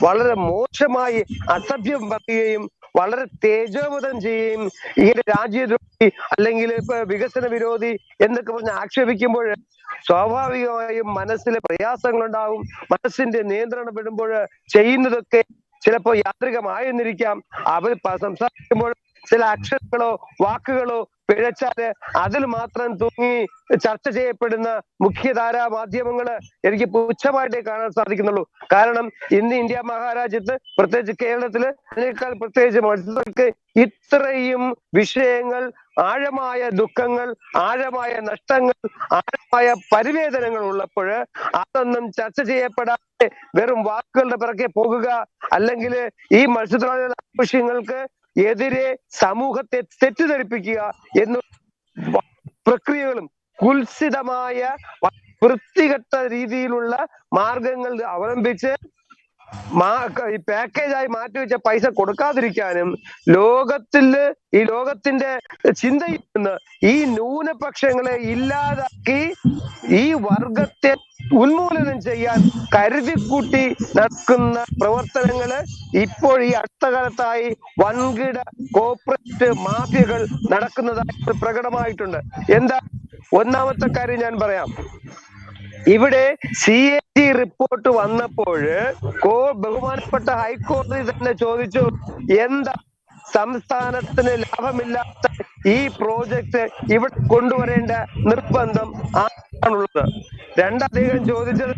വളരെ മോശമായി അസഭ്യം പറയുകയും വളരെ തേജോവധം ചെയ്യുകയും ഇങ്ങനെ രാജ്യദ്രോഹി അല്ലെങ്കിൽ വികസന വിരോധി എന്നൊക്കെ പറഞ്ഞ് ആക്ഷേപിക്കുമ്പോൾ സ്വാഭാവികമായും മനസ്സിലെ പ്രയാസങ്ങളുണ്ടാവും. മനസ്സിന്റെ നിയന്ത്രണം വിടുമ്പോൾ ചെയ്യുന്നതൊക്കെ ചിലപ്പോൾ യാന്ത്രികമായെന്നിരിക്കാം. അവർ സംസാരിക്കുമ്പോൾ ചില അക്ഷരങ്ങളോ വാക്കുകളോ പിഴച്ചാല് അതിൽ മാത്രം തൂങ്ങി ചർച്ച ചെയ്യപ്പെടുന്ന മുഖ്യധാരാ മാധ്യമങ്ങള് എനിക്ക് പുച്ഛമായിട്ടേ കാണാൻ സാധിക്കുന്നുള്ളൂ. കാരണം ഇന്ന് ഇന്ത്യ മഹാരാജ്യത്ത്, പ്രത്യേകിച്ച് കേരളത്തില്, അതിനേക്കാൾ പ്രത്യേകിച്ച് മത്സ്യങ്ങൾക്ക് ഇത്രയും വിഷയങ്ങൾ, ആഴമായ ദുഃഖങ്ങൾ, ആഴമായ നഷ്ടങ്ങൾ, ആഴമായ പരിവേദനങ്ങൾ ഉള്ളപ്പോൾ അതൊന്നും ചർച്ച ചെയ്യപ്പെടാതെ വെറും വാക്കുകളുടെ പിറകെ പോകുക, അല്ലെങ്കിൽ ഈ മത്സ്യത്തൊഴിലാളികളുടെ ആവശ്യങ്ങൾക്ക് എതിരെ സമൂഹത്തെ തെറ്റിദ്ധരിപ്പിക്കുക എന്ന പ്രക്രിയകളും കുൽസിതമായ വൃത്തികെട്ട രീതിയിലുള്ള മാർഗങ്ങൾ അവലംബിച്ച് ഈ പാക്കേജായി മാറ്റിവെച്ച പൈസ കൊടുക്കാതിരിക്കാനും ഈ ലോകത്തിന്റെ ചിന്തയിൽ നിന്ന് ഈ ന്യൂനപക്ഷങ്ങളെ ഇല്ലാതാക്കി ഈ വർഗത്തെ ഉന്മൂലനം ചെയ്യാൻ കരുതിക്കൂട്ടി നടക്കുന്ന പ്രവർത്തനങ്ങള് ഇപ്പോൾ ഈ അടുത്ത കാലത്തായി വൻകിട കോർപ്പറേറ്റ് മാഫിയകൾ നടക്കുന്നതായി പ്രകടമായിട്ടുണ്ട്. എന്താ ഒന്നാമത്തെ കാര്യം ഞാൻ പറയാം. ഇവിടെ CAG റിപ്പോർട്ട് വന്നപ്പോൾ ബഹുമാനപ്പെട്ട ഹൈക്കോടതി തന്നെ ചോദിച്ചു, എന്താ സംസ്ഥാനത്തിന് ലാഭമില്ലാത്ത ഈ പ്രോജക്റ്റ് ഇവിടെ കൊണ്ടുവരേണ്ട നിർബന്ധം ആണുള്ളത്? രണ്ടധികം ചോദിച്ചത്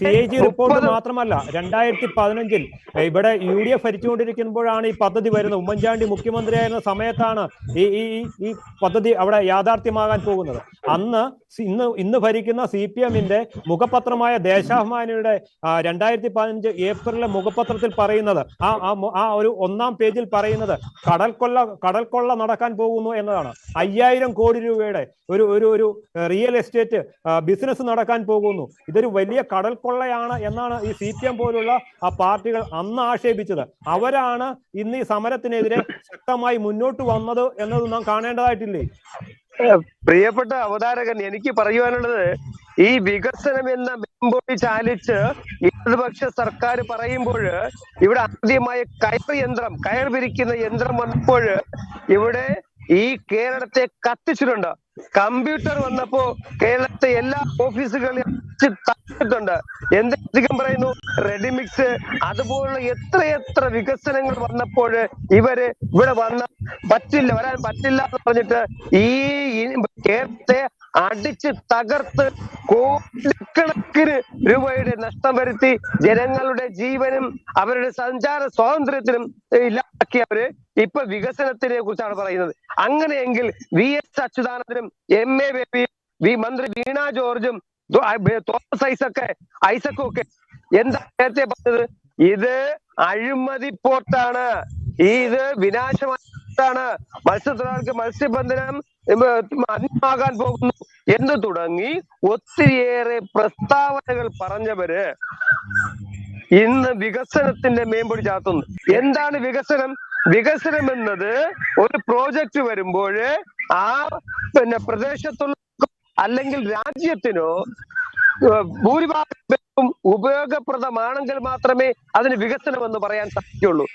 CAG റിപ്പോർട്ട് മാത്രമല്ല, 2015 ഇവിടെ UDF ഭരിച്ചുകൊണ്ടിരിക്കുമ്പോഴാണ് ഈ പദ്ധതി വരുന്നത്. ഉമ്മൻചാണ്ടി മുഖ്യമന്ത്രിയായിരുന്ന സമയത്താണ് ഈ പദ്ധതി അവിടെ യാഥാർത്ഥ്യമാകാൻ പോകുന്നത്. ഇന്ന് ഭരിക്കുന്ന CPM-ന്റെ മുഖപത്രമായ ദേശാഭിമാനിയുടെ 2015 ഏപ്രിലിലെ മുഖപത്രത്തിൽ പറയുന്നത്, ആ ഒരു 1-ാം പേജിൽ പറയുന്നത് കടൽക്കൊള്ള നടക്കാൻ പോകുന്നു എന്നതാണ്. 5000 കോടി രൂപയുടെ ഒരു റിയൽ എസ്റ്റേറ്റ് ബിസിനസ് നടക്കാൻ പോകുന്നു. ഇതൊരു വലിയ കടൽ കൊള്ളയാണ് എന്നാണ് ഈ CPM പോലുള്ള ആ പാർട്ടികൾ അന്ന് ആക്ഷേപിച്ചത്. അവരാണ് ഇന്ന് ഈ സമരത്തിനെതിരെ ശക്തമായി മുന്നോട്ട് വന്നത് എന്നത് നാം കാണേണ്ടതായിട്ടില്ലേ? പ്രിയപ്പെട്ട അവതാരകൻ, എനിക്ക് പറയുവാനുള്ളത്, ഈ വികസനം എന്ന വെമ്പൊടി ചാലിച്ച് ഇടതുപക്ഷ സർക്കാർ പറയുമ്പോൾ ഇവിടെ ആദ്യമായ കയർ പിരിക്കുന്ന യന്ത്രം വന്നപ്പോൾ ഇവിടെ ഈ കേരളത്തെ കത്തിച്ചിട്ടുണ്ട്. കമ്പ്യൂട്ടർ വന്നപ്പോ കേരളത്തെ എല്ലാ ഓഫീസുകളിലും തട്ടിട്ടുണ്ട്. എന്തെങ്കിലും പറയുന്നു, റെഡിമിക്സ്, അതുപോലുള്ള എത്രയെത്ര വികസനങ്ങൾ വന്നപ്പോൾ ഇവിടെ വരാൻ പറ്റില്ല എന്ന് പറഞ്ഞിട്ട് ഈ കേരളത്തെ അടിച്ച് തകർത്ത് കോടിക്കണക്കിന് രൂപയുടെ നഷ്ടം വരുത്തി ജനങ്ങളുടെ ജീവനും അവരുടെ സഞ്ചാര സ്വാതന്ത്ര്യത്തിനും ഇല്ലാതാക്കിയവര് ഇപ്പൊ വികസനത്തിനെ കുറിച്ചാണ് പറയുന്നത്. അങ്ങനെയെങ്കിൽ VS അച്യുതാനന്ദനും MA ബേബിയും മന്ത്രി വീണ ജോർജും തോമസ് ഐസക്കും ഒക്കെ എന്താ നേരത്തെ പറഞ്ഞത്? ഇത് അഴിമതി പോർട്ടാണ്, ഇത് വിനാശമാണ്, മത്സ്യത്തൊഴിലാളികൾക്ക് മത്സ്യബന്ധനം അന്യമാകാൻ പോകുന്നു എന്ന് തുടങ്ങി ഒത്തിരിയേറെ പ്രസ്താവനകൾ പറഞ്ഞവര് ഇന്ന് വികസനത്തിന്റെ മേമ്പൊടി ചാത്തുന്നു. എന്താണ് വികസനം? വികസനം എന്നത് ഒരു പ്രോജക്റ്റ് വരുമ്പോൾ ആ പ്രദേശത്തുള്ള അല്ലെങ്കിൽ രാജ്യത്തിനോ ഭൂരിഭാഗം ഉപയോഗപ്രദമാണെങ്കിൽ മാത്രമേ അതിന് വികസനം എന്ന് പറയാൻ സാധിക്കുള്ളൂ.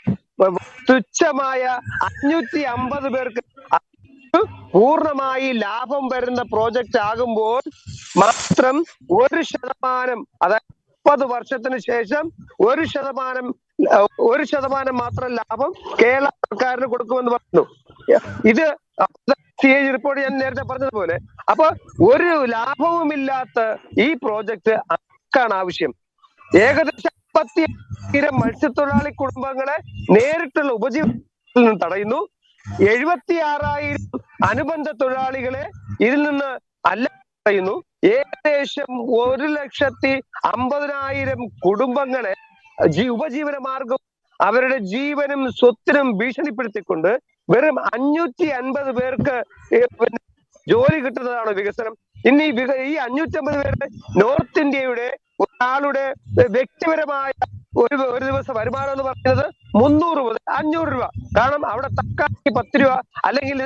തുച്ഛമായ 550 പേർക്ക് പൂർണ്ണമായി ലാഭം വരുന്ന പ്രോജക്റ്റ് ആകുമ്പോൾ മാത്രം 1%, അതായത് 30 വർഷത്തിന് ശേഷം 1% മാത്രം ലാഭം കേരള സർക്കാരിന് കൊടുക്കുമെന്ന് പറഞ്ഞു. ഇത് CAG റിപ്പോർട്ട് ഞാൻ നേരത്തെ പറഞ്ഞതുപോലെ. അപ്പൊ ഒരു ലാഭവുമില്ലാത്ത ഈ പ്രോജക്റ്റ് ആർക്കാണ് ആവശ്യം? ഏകദേശം 50,000 മത്സ്യത്തൊഴിലാളി കുടുംബങ്ങളെ നേരിട്ടുള്ള ഉപജീവനത്തിൽ നിന്ന് തടയുന്നു. 76,000 അനുബന്ധ തൊഴിലാളികളെ ഇതിൽ നിന്ന് അല്ല തടയുന്നു. ഏകദേശം 1,50,000 കുടുംബങ്ങളെ ഉപജീവന മാർഗം അവരുടെ ജീവനും സ്വത്തിനും ഭീഷണിപ്പെടുത്തിക്കൊണ്ട് വെറും 550 പേർക്ക് ജോലി കിട്ടുന്നതാണോ വികസനം? ഇനി ഈ 550 പേരുടെ നോർത്ത് ഇന്ത്യയുടെ ഒരാളുടെ വ്യക്തിപരമായ ഒരു ദിവസം വരുമാനം എന്ന് പറയുന്നത് 300 മുതൽ 500 രൂപ. കാരണം അവിടെ തക്കാളിക്ക് 10 രൂപ, അല്ലെങ്കിൽ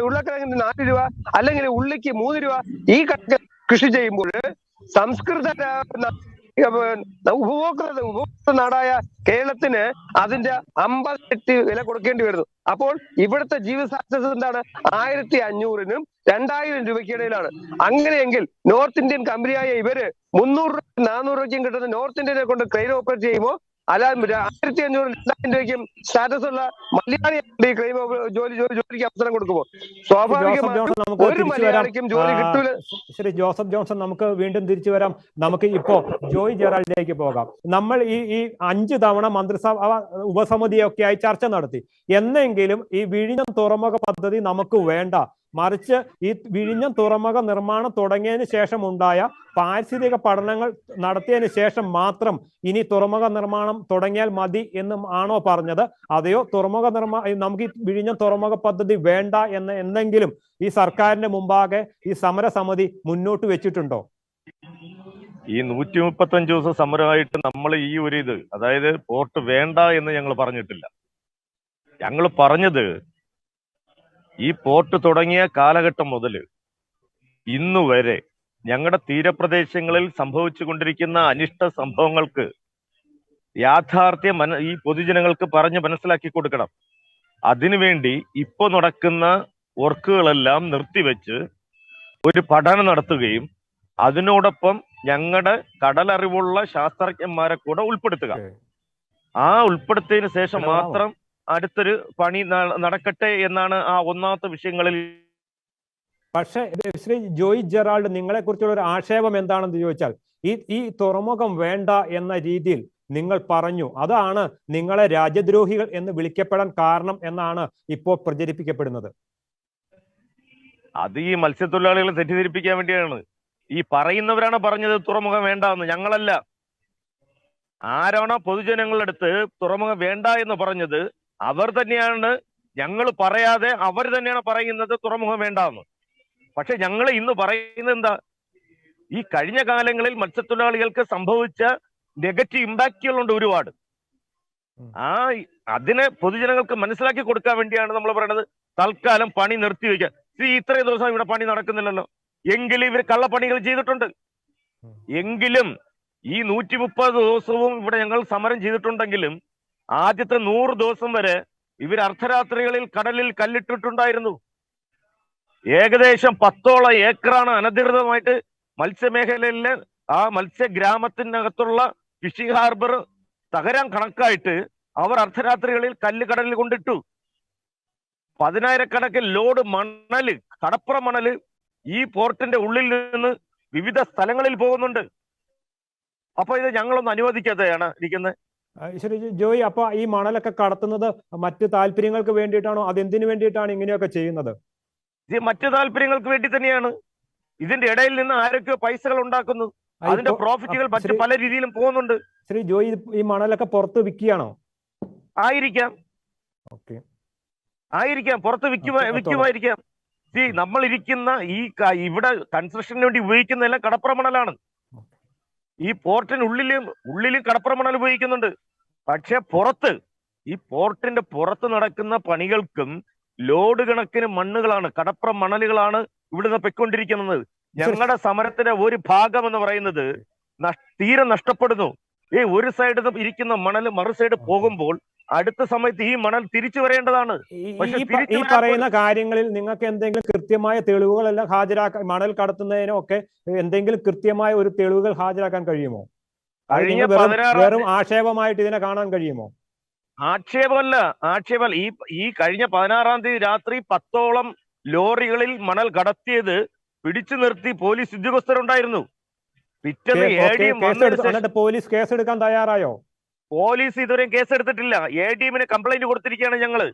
ഉരുളക്കിഴങ്ങിന് 4 രൂപ, അല്ലെങ്കിൽ ഉള്ളിക്ക് 3 രൂപ. ഈ കണക്ക് കൃഷി ചെയ്യുമ്പോൾ സംസ്കൃത ഉപഭോക്തൃ നാടായ കേരളത്തിന് അതിന്റെ 50 ഇരട്ടി വില കൊടുക്കേണ്ടി വരുന്നു. അപ്പോൾ ഇവിടുത്തെ ജീവിത സാധ്യത എന്താണ്? 1,500-നും 2,000 രൂപയ്ക്കിടയിലാണ്. അങ്ങനെയെങ്കിൽ നോർത്ത് ഇന്ത്യൻ കമ്പനിയായ ഇവര് 300 രൂപ 400 രൂപയ്ക്കും കിട്ടുന്ന നോർത്ത് ഇന്ത്യനെ കൊണ്ട് ക്രെയിൻ ഓപ്പറേറ്റ് ചെയ്യുമ്പോൾ അല്ലാതെ 1,500 2,000 രൂപയ്ക്കും സ്റ്റാറ്റസ് ഉള്ള മലയാളി ക്രെയിൻ ജോലിക്ക് അവസരം കൊടുക്കുമ്പോൾ സ്വാഭാവികമായും ഒരു മലയാളിക്കും ജോലി കിട്ടൂല. ശ്രീ ജോസഫ് ജോൺസൺ, നമുക്ക് വീണ്ടും തിരിച്ചു വരാം. നമുക്ക് ഇപ്പോ ജോയ് ജെറാൾഡിലേക്ക് പോകാം. നമ്മൾ ഈ 5 തവണ മന്ത്രിസഭ ഉപസമിതിയൊക്കെ ആയി ചർച്ച നടത്തി. എന്നെങ്കിലും ഈ വിഴിഞ്ഞം തുറമുഖ പദ്ധതി നമുക്ക് വേണ്ട, മറിച്ച് ഈ വിഴിഞ്ഞം തുറമുഖ നിർമ്മാണം തുടങ്ങിയതിന് ശേഷം ഉണ്ടായ പാരിസ്ഥിതിക പഠനങ്ങൾ നടത്തിയതിന് ശേഷം മാത്രം ഇനി തുറമുഖ നിർമ്മാണം തുടങ്ങിയാൽ മതി എന്നും ആണോ പറഞ്ഞത്? അതെയോ നമുക്ക് ഈ വിഴിഞ്ഞം തുറമുഖ പദ്ധതി വേണ്ട എന്ന് എന്തെങ്കിലും ഈ സർക്കാരിന്റെ മുമ്പാകെ ഈ സമരസമിതി മുന്നോട്ട് വെച്ചിട്ടുണ്ടോ? ഈ 135 ദിവസം സമരമായിട്ട് നമ്മൾ ഈ ഒരു അതായത് പോർട്ട് വേണ്ട എന്ന് ഞങ്ങൾ പറഞ്ഞിട്ടില്ല. ഞങ്ങൾ പറഞ്ഞത് ഈ പോർട്ട് തുടങ്ങിയ കാലഘട്ടം മുതൽ ഇന്നു വരെ ഞങ്ങളുടെ തീരപ്രദേശങ്ങളിൽ സംഭവിച്ചുകൊണ്ടിരിക്കുന്ന അനിഷ്ട സംഭവങ്ങൾക്ക് യാഥാർത്ഥ്യം ഈ പൊതുജനങ്ങൾക്ക് പറഞ്ഞ് മനസ്സിലാക്കി കൊടുക്കണം. അതിനുവേണ്ടി ഇപ്പൊ നടക്കുന്ന വർക്കുകളെല്ലാം നിർത്തിവെച്ച് ഒരു പഠനം നടത്തുകയും അതിനോടൊപ്പം ഞങ്ങളുടെ കടലറിവുള്ള ശാസ്ത്രജ്ഞന്മാരെ കൂടെ ഉൾപ്പെടുത്തുക. ആ ഉൾപ്പെടുത്തിയതിനു ശേഷം മാത്രം അടുത്തൊരു പണി നടക്കട്ടെ എന്നാണ് ആ ഒന്നാമത്തെ വിഷയങ്ങളിൽ. പക്ഷേ ശ്രീ ജോയ് ജെറാൾഡ്, നിങ്ങളെ കുറിച്ചുള്ള ഒരു ആക്ഷേപം എന്താണെന്ന് ചോദിച്ചാൽ ഈ തുറമുഖം വേണ്ട എന്ന രീതിയിൽ നിങ്ങൾ പറഞ്ഞു. അതാണ് നിങ്ങളെ രാജ്യദ്രോഹികൾ എന്ന് വിളിക്കപ്പെടാൻ കാരണം എന്നാണ് ഇപ്പോൾ പ്രചരിപ്പിക്കപ്പെടുന്നത്. അത് ഈ മത്സ്യത്തൊഴിലാളികളെ തെറ്റിദ്ധരിപ്പിക്കാൻ വേണ്ടിയാണ്. ഈ പറയുന്നവരാണ് പറഞ്ഞത് തുറമുഖം വേണ്ട എന്ന്, ഞങ്ങളല്ല. ആരാണോ പൊതുജനങ്ങളുടെ അടുത്ത് തുറമുഖം വേണ്ട എന്ന് പറഞ്ഞത് അവർ തന്നെയാണ്. ഞങ്ങൾ പറയാതെ അവർ തന്നെയാണ് പറയുന്നത് തുറമുഖം വേണ്ട എന്ന്. പക്ഷെ ഞങ്ങൾ ഇന്ന് പറയുന്നത് എന്താ? ഈ കഴിഞ്ഞ കാലങ്ങളിൽ മത്സ്യത്തൊഴിലാളികൾക്ക് സംഭവിച്ച നെഗറ്റീവ് ഇമ്പാക്റ്റുകളുണ്ട് ഒരുപാട്. അതിനെ പൊതുജനങ്ങൾക്ക് മനസ്സിലാക്കി കൊടുക്കാൻ വേണ്ടിയാണ് നമ്മൾ പറയുന്നത് തൽക്കാലം പണി നിർത്തിവെക്കാൻ. ഇത്രയും ദിവസം ഇവിടെ പണി നടക്കുന്നില്ലല്ലോ, എങ്കിലും ഇവർ കള്ളപ്പണികൾ ചെയ്തിട്ടുണ്ട്. എങ്കിലും ഈ 130 ദിവസവും ഇവിടെ ഞങ്ങൾ സമരം ചെയ്തിട്ടുണ്ടെങ്കിലും ആദ്യത്തെ 100 ദിവസം വരെ ഇവർ അർദ്ധരാത്രികളിൽ കടലിൽ കല്ലിട്ടിട്ടുണ്ടായിരുന്നു. ഏകദേശം 10ഓളം ഏക്കറാണ് അനധികൃതമായിട്ട് മത്സ്യമേഖലയിലെ ആ മത്സ്യഗ്രാമത്തിനകത്തുള്ള ഫിഷിംഗ് ഹാർബർ തകരാൻ കണക്കായിട്ട് അവർ അർദ്ധരാത്രികളിൽ കല്ല് കടലിൽ കൊണ്ടിട്ടു. 10,000 കണക്കിന് ലോഡ് മണല്, കടപ്പുറ മണല് ഈ പോർട്ടിന്റെ ഉള്ളിൽ നിന്ന് വിവിധ സ്ഥലങ്ങളിൽ പോകുന്നുണ്ട്. അപ്പൊ ഇത് ഞങ്ങളൊന്നും അനുവദിക്കാതെയാണ് ഇരിക്കുന്നത്. ശരി ജോയി, അപ്പൊ ഈ മണലൊക്കെ കടത്തുന്നത് മറ്റ് താല്പര്യങ്ങൾക്ക് വേണ്ടിയിട്ടാണോ? അതെന്തിനു വേണ്ടിയിട്ടാണ് ഇങ്ങനെയൊക്കെ ചെയ്യുന്നത്? ഇത് മറ്റു താല്പര്യങ്ങൾക്ക് വേണ്ടി തന്നെയാണ്. ഇതിന്റെ ഇടയിൽ നിന്ന് ആരൊക്കെ പൈസകൾ ഉണ്ടാക്കുന്നു, അതിന്റെ പ്രോഫിറ്റുകൾ മറ്റു പല രീതിയിലും പോകുന്നുണ്ട്. ശ്രീ ജോയി, ഈ മണലൊക്കെ പുറത്ത് വിൽക്കുകയാണോ? ആയിരിക്കാം, ഓക്കെ, ആയിരിക്കാം, പുറത്ത് വിൽക്കുമായിരിക്കാം. നമ്മൾ ഇരിക്കുന്ന ഇവിടെ കൺസ്ട്രക്ഷന് വേണ്ടി ഉപയോഗിക്കുന്നതെല്ലാം കടപ്പുറ മണലാണ്. ഈ പോർട്ടിനുള്ളിലും കടപ്പുറ മണൽ ഉപയോഗിക്കുന്നുണ്ട്. പക്ഷെ പുറത്ത്, ഈ പോർട്ടിന്റെ പുറത്ത് നടക്കുന്ന പണികൾക്കും ലോഡ് കണക്കിന് മണ്ണുകളാണ്, കടപ്പുറ മണലുകളാണ് ഇവിടുന്ന് പൊയ്ക്കൊണ്ടിരിക്കുന്നത്. ഞങ്ങളുടെ സമരത്തിന്റെ ഒരു ഭാഗം എന്ന് പറയുന്നത് തീരെ നഷ്ടപ്പെടുന്നു. ഒരു സൈഡിൽ ഇരിക്കുന്ന മണൽ മറു സൈഡ് പോകുമ്പോൾ അടുത്ത സമയത്ത് ഈ മണൽ തിരിച്ചു വരേണ്ടതാണ്. ഈ പറയുന്ന കാര്യങ്ങളിൽ നിങ്ങൾക്ക് എന്തെങ്കിലും കൃത്യമായ തെളിവുകളെല്ലാം ഹാജരാക്കാൻ, മണൽ കടത്തുന്നതിനൊക്കെ എന്തെങ്കിലും കൃത്യമായ ഒരു തെളിവുകൾ ഹാജരാക്കാൻ കഴിയുമോ? വെറും ആക്ഷേപമായിട്ട് ഇതിനെ കാണാൻ കഴിയുമോ? ആക്ഷേപമല്ല. ഈ കഴിഞ്ഞ 16-ാം തീയതി രാത്രി 10ഓളം ലോറികളിൽ മണൽ കടത്തിയത് പിടിച്ചു നിർത്തി പോലീസ് ഉദ്യോഗസ്ഥരുണ്ടായിരുന്നു. പിറ്റേന്ന് പോലീസ് കേസെടുക്കാൻ തയ്യാറായോ? പോലീസ് ഇതുവരെയും കേസെടുത്തിട്ടില്ല. ADM-ന് കംപ്ലൈന്റ് കൊടുത്തിരിക്കുകയാണ് ഞങ്ങള്.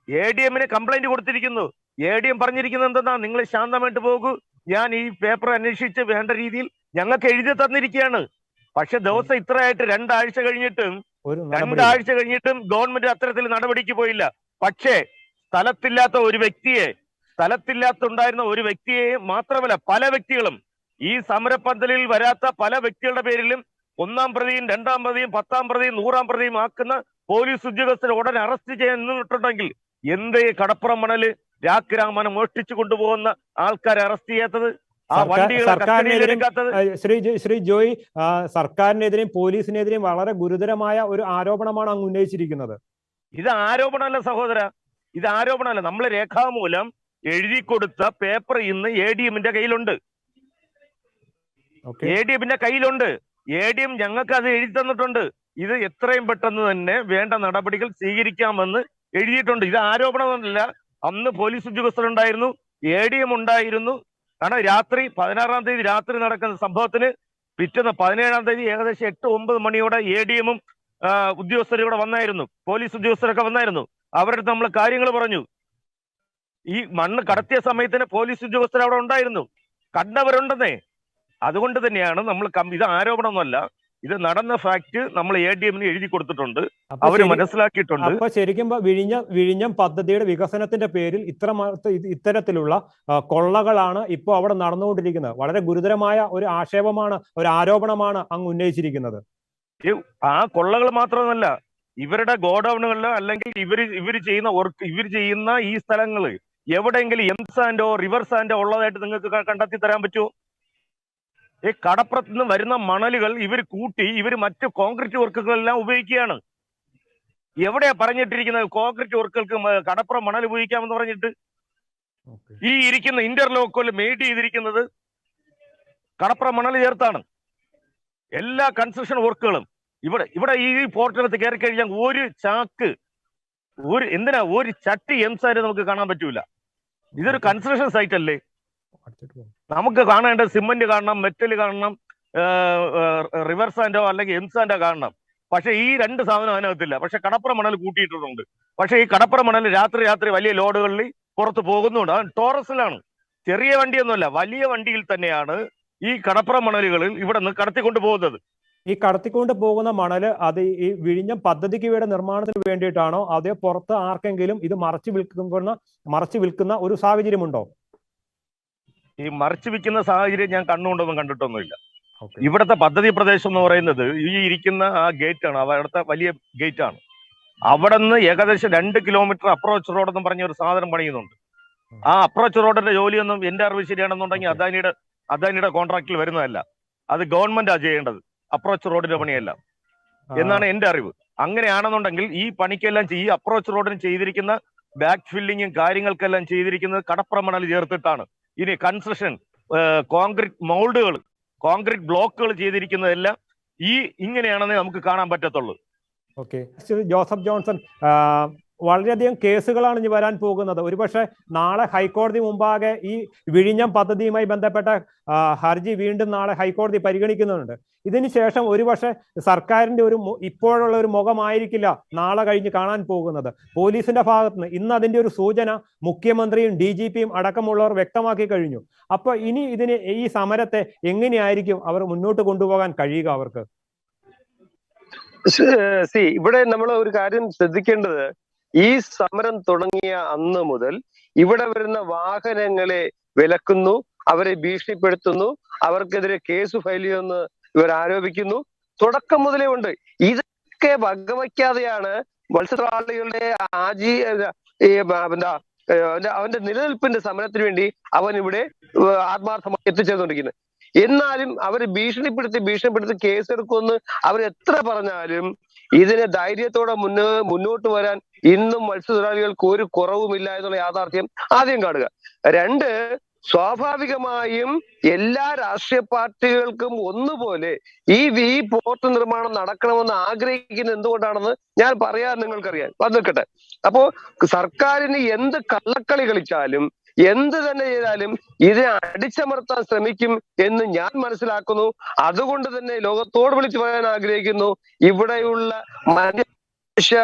ADM-ന് കംപ്ലൈന്റ് കൊടുത്തിരിക്കുന്നു. ADM പറഞ്ഞിരിക്കുന്നത് എന്തെന്നാ, നിങ്ങൾ ശാന്തമായിട്ട് പോകൂ, ഞാൻ ഈ പേപ്പർ അന്വേഷിച്ച് വേണ്ട രീതിയിൽ ഞങ്ങൾക്ക് എഴുതി തന്നിരിക്കുകയാണ്. പക്ഷെ ദിവസം ഇത്രയായിട്ട് 2 ആഴ്ച കഴിഞ്ഞിട്ടും ഗവൺമെന്റ് അത്തരത്തിൽ നടപടിക്ക് പോയില്ല. പക്ഷേ സ്ഥലത്തില്ലാത്തുണ്ടായിരുന്ന ഒരു വ്യക്തിയെ മാത്രമല്ല, പല വ്യക്തികളും ഈ സമരപന്തലിൽ വരാത്ത പല വ്യക്തികളുടെ പേരിലും 1-ാം പ്രതിയും 2-ാം പ്രതിയും 10-ാം പ്രതിയും 100-ാം പ്രതിയും ആക്കുന്ന പോലീസ് ഉദ്യോഗസ്ഥരെ ഉടനെ അറസ്റ്റ് ചെയ്യാൻ നിന്നിട്ടുണ്ടെങ്കിൽ എന്തേ കടപ്പുറം മണല് രാമനം മോഷ്ടിച്ചു കൊണ്ടുപോകുന്ന ആൾക്കാരെ അറസ്റ്റ് ചെയ്യാത്തത്? ശ്രീ ജോയി, സർക്കാരിനെതിരെയും പോലീസിനെതിരെയും വളരെ ഗുരുതരമായ ഒരു ആരോപണമാണ് അങ്ങ് ഉന്നയിച്ചിരിക്കുന്നത്. ഇത് ആരോപണമല്ല സഹോദര, ഇത് ആരോപണമല്ല. നമ്മൾ രേഖാമൂലം എഴുതി കൊടുത്ത പേപ്പർ ഇന്ന് ADM-ന്റെ കയ്യിലുണ്ട്. ADM-ന്റെ കയ്യിലുണ്ട്. ADM ഞങ്ങൾക്ക് അത് എഴുതി തന്നിട്ടുണ്ട്. ഇത് എത്രയും പെട്ടെന്ന് തന്നെ വേണ്ട നടപടികൾ സ്വീകരിക്കാമെന്ന് എഴുതിയിട്ടുണ്ട്. ഇത് ആരോപണമല്ല. അന്ന് പോലീസ് ഉദ്യോഗസ്ഥരുണ്ടായിരുന്നു, ADM ഉണ്ടായിരുന്നു. കാരണം 16-ാം തീയതി രാത്രി നടക്കുന്ന സംഭവത്തിന് പിറ്റേന്ന് 17-ാം തീയതി ഏകദേശം 8-9 മണിയോടെ ADM-ഉം ഉദ്യോഗസ്ഥരും ഇവിടെ വന്നായിരുന്നു, പോലീസ് ഉദ്യോഗസ്ഥരൊക്കെ വന്നായിരുന്നു. അവരുടെ അടുത്ത് നമ്മൾ കാര്യങ്ങൾ പറഞ്ഞു. ഈ മണ്ണ് കടത്തിയ സമയത്തിന് പോലീസ് ഉദ്യോഗസ്ഥർ അവിടെ ഉണ്ടായിരുന്നു, കണ്ടവരുണ്ടെന്നേ. അതുകൊണ്ട് തന്നെയാണ് നമ്മൾ ഇത് ആരോപണമൊന്നുമല്ല, ഇത് നടന്ന ഫാക്ട് നമ്മൾ ADM-ന് എഴുതി കൊടുത്തിട്ടുണ്ട്, അവര് മനസ്സിലാക്കിയിട്ടുണ്ട്. അപ്പൊ ശരിക്കും വിഴിഞ്ഞം പദ്ധതിയുടെ വികസനത്തിന്റെ പേരിൽ ഇത്തരത്തിലുള്ള കൊള്ളകളാണ് ഇപ്പോൾ അവിടെ നടന്നുകൊണ്ടിരിക്കുന്നത്. വളരെ ഗുരുതരമായ ഒരു ആക്ഷേപമാണ്, ഒരു ആരോപണമാണ് അങ്ങ് ഉന്നയിച്ചിരിക്കുന്നത്. ആ കൊള്ളകൾ മാത്രമല്ല, ഇവരുടെ ഗോഡൌണുകളിലോ അല്ലെങ്കിൽ ഇവർ ചെയ്യുന്ന ഈ സ്ഥലങ്ങൾ എവിടെയെങ്കിലും എംസാൻഡോ റിവർ സാൻഡോ ഉള്ളതായിട്ട് നിങ്ങൾക്ക് കണ്ടെത്തി തരാൻ പറ്റുമോ? ഈ കടപ്പുറത്ത് നിന്ന് വരുന്ന മണലുകൾ ഇവർ മറ്റു കോൺക്രീറ്റ് വർക്കുകളെല്ലാം ഉപയോഗിക്കുകയാണ്. എവിടെയാ പറഞ്ഞിട്ടിരിക്കുന്നത് കോൺക്രീറ്റ് വർക്കുകൾക്ക് കടപ്പുറം മണൽ ഉപയോഗിക്കാമെന്ന് പറഞ്ഞിട്ട്? ഈ ഇരിക്കുന്ന ഇന്റർലോക്കൽ മെയ്ഡ് ചെയ്തിരിക്കുന്നത് കടപ്പുറം മണൽ ചേർത്താണ് എല്ലാ കൺസ്ട്രക്ഷൻ വർക്കുകളും. ഇവിടെ ഈ പോർട്ടിനകത്ത് കയറി കഴിഞ്ഞാൽ ഒരു ചട്ടി എംസാൻഡ് നമുക്ക് കാണാൻ പറ്റൂല. ഇതൊരു കൺസ്ട്രക്ഷൻ സൈറ്റ് അല്ലേ? നമുക്ക് കാണേണ്ടത് സിമന്റ് കാണണം, മെറ്റൽ കാണണം, റിവർ സാൻഡോ അല്ലെങ്കിൽ എംസാൻഡോ കാണണം. പക്ഷെ ഈ 2 സാധനം അതിനകത്തില്ല. പക്ഷെ കടപ്പുറം മണൽ കൂട്ടിയിട്ടുണ്ട്. പക്ഷെ ഈ കടപ്പുറം മണൽ രാത്രി വലിയ ലോഡുകളിൽ പുറത്ത് പോകുന്നുണ്ട്. അത് ടോറസിലാണ്, ചെറിയ വണ്ടിയൊന്നുമല്ല, വലിയ വണ്ടിയിൽ തന്നെയാണ് ഈ കടപ്പുറം മണലുകളിൽ ഇവിടെ നിന്ന് കടത്തിക്കൊണ്ട് പോകുന്നത്. ഈ കടത്തിക്കൊണ്ട് പോകുന്ന മണല് അത് ഈ വിഴിഞ്ഞം പദ്ധതിക്ക് വേണ്ട നിർമ്മാണത്തിന് വേണ്ടിയിട്ടാണോ, അതോ പുറത്ത് ആർക്കെങ്കിലും ഇത് മറച്ചു വിൽക്കുന്ന ഒരു സാഹചര്യമുണ്ടോ? ഈ മറച്ചു വിൽക്കുന്ന സാഹചര്യം ഞാൻ കണ്ണുകൊണ്ടൊന്നും കണ്ടിട്ടൊന്നുമില്ല. ഇവിടുത്തെ പദ്ധതി പ്രദേശം എന്ന് പറയുന്നത് ഈ ഇരിക്കുന്ന ആ ഗേറ്റ് ആണ്, അവിടുത്തെ വലിയ ഗേറ്റ് ആണ്. അവിടെ നിന്ന് ഏകദേശം 2 കിലോമീറ്റർ അപ്രോച്ച് റോഡ് എന്ന് പറഞ്ഞ ഒരു സാധനം പണിയുന്നുണ്ട്. ആ അപ്രോച്ച് റോഡിന്റെ ജോലിയൊന്നും എന്റെ അറിവ് ശരിയാണെന്നുണ്ടെങ്കിൽ അദാനിയുടെ കോൺട്രാക്റ്റിൽ വരുന്നതല്ല, അത് ഗവൺമെന്റാ ചെയ്യേണ്ടത്. അപ്രോച്ച് റോഡിന്റെ പണിയല്ല എന്നാണ് എന്റെ അറിവ്. അങ്ങനെയാണെന്നുണ്ടെങ്കിൽ ഈ പണിക്കെല്ലാം ഈ അപ്രോച്ച് റോഡിന് ചെയ്തിരിക്കുന്ന ബാക്ക് ഫില്ലിങ്ങും കാര്യങ്ങൾക്കെല്ലാം ചെയ്തിരിക്കുന്നത് കടപ്പുറം മണൽ ചേർത്തിട്ടാണ്. ഇനി കൺസ്ട്രക്ഷൻ കോൺക്രീറ്റ് മൗൾഡുകൾ, കോൺക്രീറ്റ് ബ്ലോക്കുകൾ ചെയ്തിരിക്കുന്നതെല്ലാം ഇങ്ങനെയാണെന്നേ നമുക്ക് കാണാൻ പറ്റത്തുള്ളൂ. ഓക്കെ, ജോസഫ് ജോൺസൺ, വളരെയധികം കേസുകളാണ് ഇനി വരാൻ പോകുന്നത്. ഒരുപക്ഷെ നാളെ ഹൈക്കോടതി മുമ്പാകെ ഈ വിഴിഞ്ഞം പദ്ധതിയുമായി ബന്ധപ്പെട്ട ഹർജി വീണ്ടും നാളെ ഹൈക്കോടതി പരിഗണിക്കുന്നുണ്ട്. ഇതിന് ശേഷം ഒരുപക്ഷെ സർക്കാരിന്റെ ഇപ്പോഴുള്ള ഒരു മുഖമായിരിക്കില്ല നാളെ കഴിഞ്ഞ് കാണാൻ പോകുന്നത്. പോലീസിന്റെ ഭാഗത്ത് നിന്ന് ഇന്ന് അതിന്റെ ഒരു സൂചന മുഖ്യമന്ത്രിയും DGPയും അടക്കമുള്ളവർ വ്യക്തമാക്കി കഴിഞ്ഞു. അപ്പൊ ഇനി ഈ സമരത്തെ എങ്ങനെയായിരിക്കും അവർ മുന്നോട്ട് കൊണ്ടുപോകാൻ കഴിയുക അവർക്ക്? ഇവിടെ നമ്മൾ ഒരു കാര്യം ശ്രദ്ധിക്കേണ്ടത്, ഈ സമരം തുടങ്ങിയ അന്ന് മുതൽ ഇവിടെ വരുന്ന വാഹനങ്ങളെ വിലക്കുന്നു, അവരെ ഭീഷണിപ്പെടുത്തുന്നു, അവർക്കെതിരെ കേസ് ഫയൽ ചെയ്യുമെന്ന് ഇവർ ആരോപിക്കുന്നു. തുടക്കം മുതലേ ഉണ്ട്. ഇതൊക്കെ വകവയ്ക്കാതെയാണ് മത്സ്യത്തൊഴിലാളികളുടെ അവന്റെ നിലനിൽപ്പിന്റെ സമരത്തിന് വേണ്ടി അവൻ ഇവിടെ ആത്മാർത്ഥമായി എത്തിച്ചേർന്നുകൊണ്ടിരിക്കുന്നത്. എന്നാലും അവർ ഭീഷണിപ്പെടുത്തി കേസെടുക്കുമെന്ന് അവർ എത്ര പറഞ്ഞാലും ഇതിനെ ധൈര്യത്തോടെ മുന്നോട്ട് വരാൻ ഇന്നും മത്സ്യത്തൊഴിലാളികൾക്ക് ഒരു കുറവുമില്ല എന്നുള്ള യാഥാർത്ഥ്യം ആദ്യം കാണുക. രണ്ട്, സ്വാഭാവികമായും എല്ലാ രാഷ്ട്രീയ പാർട്ടികൾക്കും ഒന്നുപോലെ ഈ പോർട്ട് നിർമ്മാണം നടക്കണമെന്ന് ആഗ്രഹിക്കുന്നത് എന്തുകൊണ്ടാണെന്ന് ഞാൻ പറയാൻ നിങ്ങൾക്കറിയാം. അത് നിൽക്കട്ടെ. അപ്പോ സർക്കാരിന് എന്ത് കള്ളക്കളി കളിച്ചാലും എന്ത് തന്നെ ചെയ്താലും ഇതിനെ അടിച്ചമർത്താൻ ശ്രമിക്കും എന്ന് ഞാൻ മനസ്സിലാക്കുന്നു. അതുകൊണ്ട് തന്നെ ലോകത്തോട് വിളിച്ചു പറയാൻ ആഗ്രഹിക്കുന്നു, ഇവിടെയുള്ള മനുഷ്യ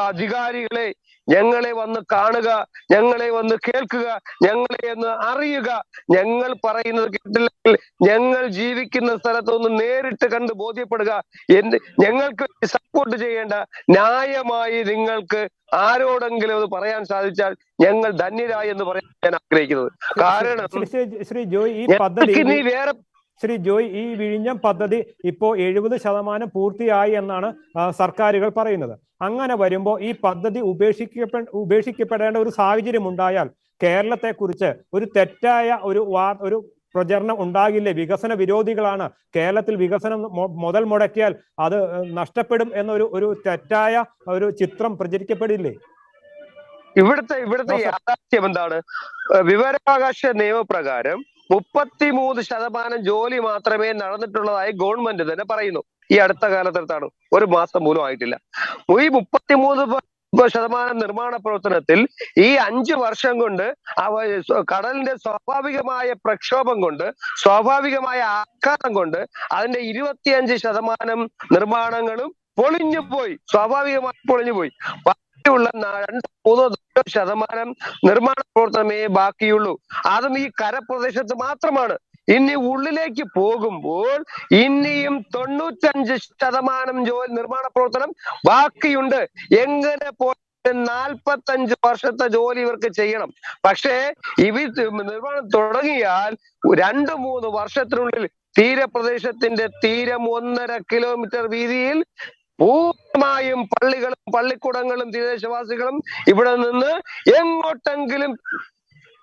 അധികാരികളെ, ഞങ്ങളെ വന്ന് കാണുക, ഞങ്ങളെ വന്ന് കേൾക്കുക, ഞങ്ങളെ ഒന്ന് അറിയുക. ഞങ്ങൾ പറയുന്നത് കേട്ടില്ലെങ്കിൽ ഞങ്ങൾ ജീവിക്കുന്ന സ്ഥലത്തൊന്ന് നേരിട്ട് കണ്ട് ബോധ്യപ്പെടുക. ഞങ്ങൾക്ക് സപ്പോർട്ട് ചെയ്യേണ്ട ന്യായമായി നിങ്ങൾക്ക് ആരോടെങ്കിലും അത് പറയാൻ സാധിച്ചാൽ ഞങ്ങൾ ധന്യരായി എന്ന് പറയാൻ ഞാൻ ആഗ്രഹിക്കുന്നത്. കാരണം ശ്രീ ജോയ്, ഈ പദ്ധതി ഈ വിഴിഞ്ഞം പദ്ധതി ഇപ്പോ 70% പൂർത്തിയായി എന്നാണ് സർക്കാരുകൾ പറയുന്നത്. അങ്ങനെ വരുമ്പോൾ ഈ പദ്ധതി ഉപേക്ഷിക്കപ്പെടേണ്ട ഒരു സാഹചര്യം ഉണ്ടായാൽ കേരളത്തെ കുറിച്ച് ഒരു തെറ്റായ ഒരു പ്രചരണം ഉണ്ടാകില്ലേ? വികസന വിരോധികളാണ്, കേരളത്തിൽ വികസനം മുതൽ മുടക്കിയാൽ അത് നഷ്ടപ്പെടും എന്നൊരു തെറ്റായ ഒരു ചിത്രം പ്രചരിക്കപ്പെടില്ലേ? ഇവിടുത്തെ യാഥാർത്ഥ്യം എന്താണ്? വിവരാവകാശ നിയമപ്രകാരം 33% ജോലി മാത്രമേ നടന്നിട്ടുള്ളതായി ഗവൺമെന്റ് തന്നെ പറയുന്നു. ഈ അടുത്ത കാലത്താണ്, ഒരു മാസം പോലും ആയിട്ടില്ല. ഈ 33% നിർമ്മാണ പ്രവർത്തനത്തിൽ ഈ 5 വർഷം കൊണ്ട് കടലിന്റെ സ്വാഭാവികമായ പ്രക്ഷോഭം കൊണ്ട്, സ്വാഭാവികമായ ആഘാതം കൊണ്ട് അതിന്റെ 25% നിർമ്മാണങ്ങളും പൊളിഞ്ഞുപോയി, സ്വാഭാവികമായി പൊളിഞ്ഞുപോയി. ബാക്കിയുള്ള 2-3% നിർമ്മാണ പ്രവർത്തനമേ ബാക്കിയുള്ളൂ. അതും ഈ കരപ്രദേശത്ത് മാത്രമാണ്. ഇനി ഉള്ളിലേക്ക് പോകുമ്പോൾ ഇനിയും 95% ജോലി നിർമ്മാണ പ്രവർത്തനം ബാക്കിയുണ്ട്. എങ്ങനെ 45 വർഷത്തെ ജോലി ഇവർക്ക് ചെയ്യണം. പക്ഷേ നിർമ്മാണം തുടങ്ങിയാൽ 2-3 വർഷത്തിനുള്ളിൽ തീരപ്രദേശത്തിന്റെ തീരം 1.5 കിലോമീറ്റർ വീതിയിൽ പൂർണ്ണമായും പള്ളികളും പള്ളിക്കൂടങ്ങളും തീരദേശവാസികളും ഇവിടെ നിന്ന് എങ്ങോട്ടെങ്കിലും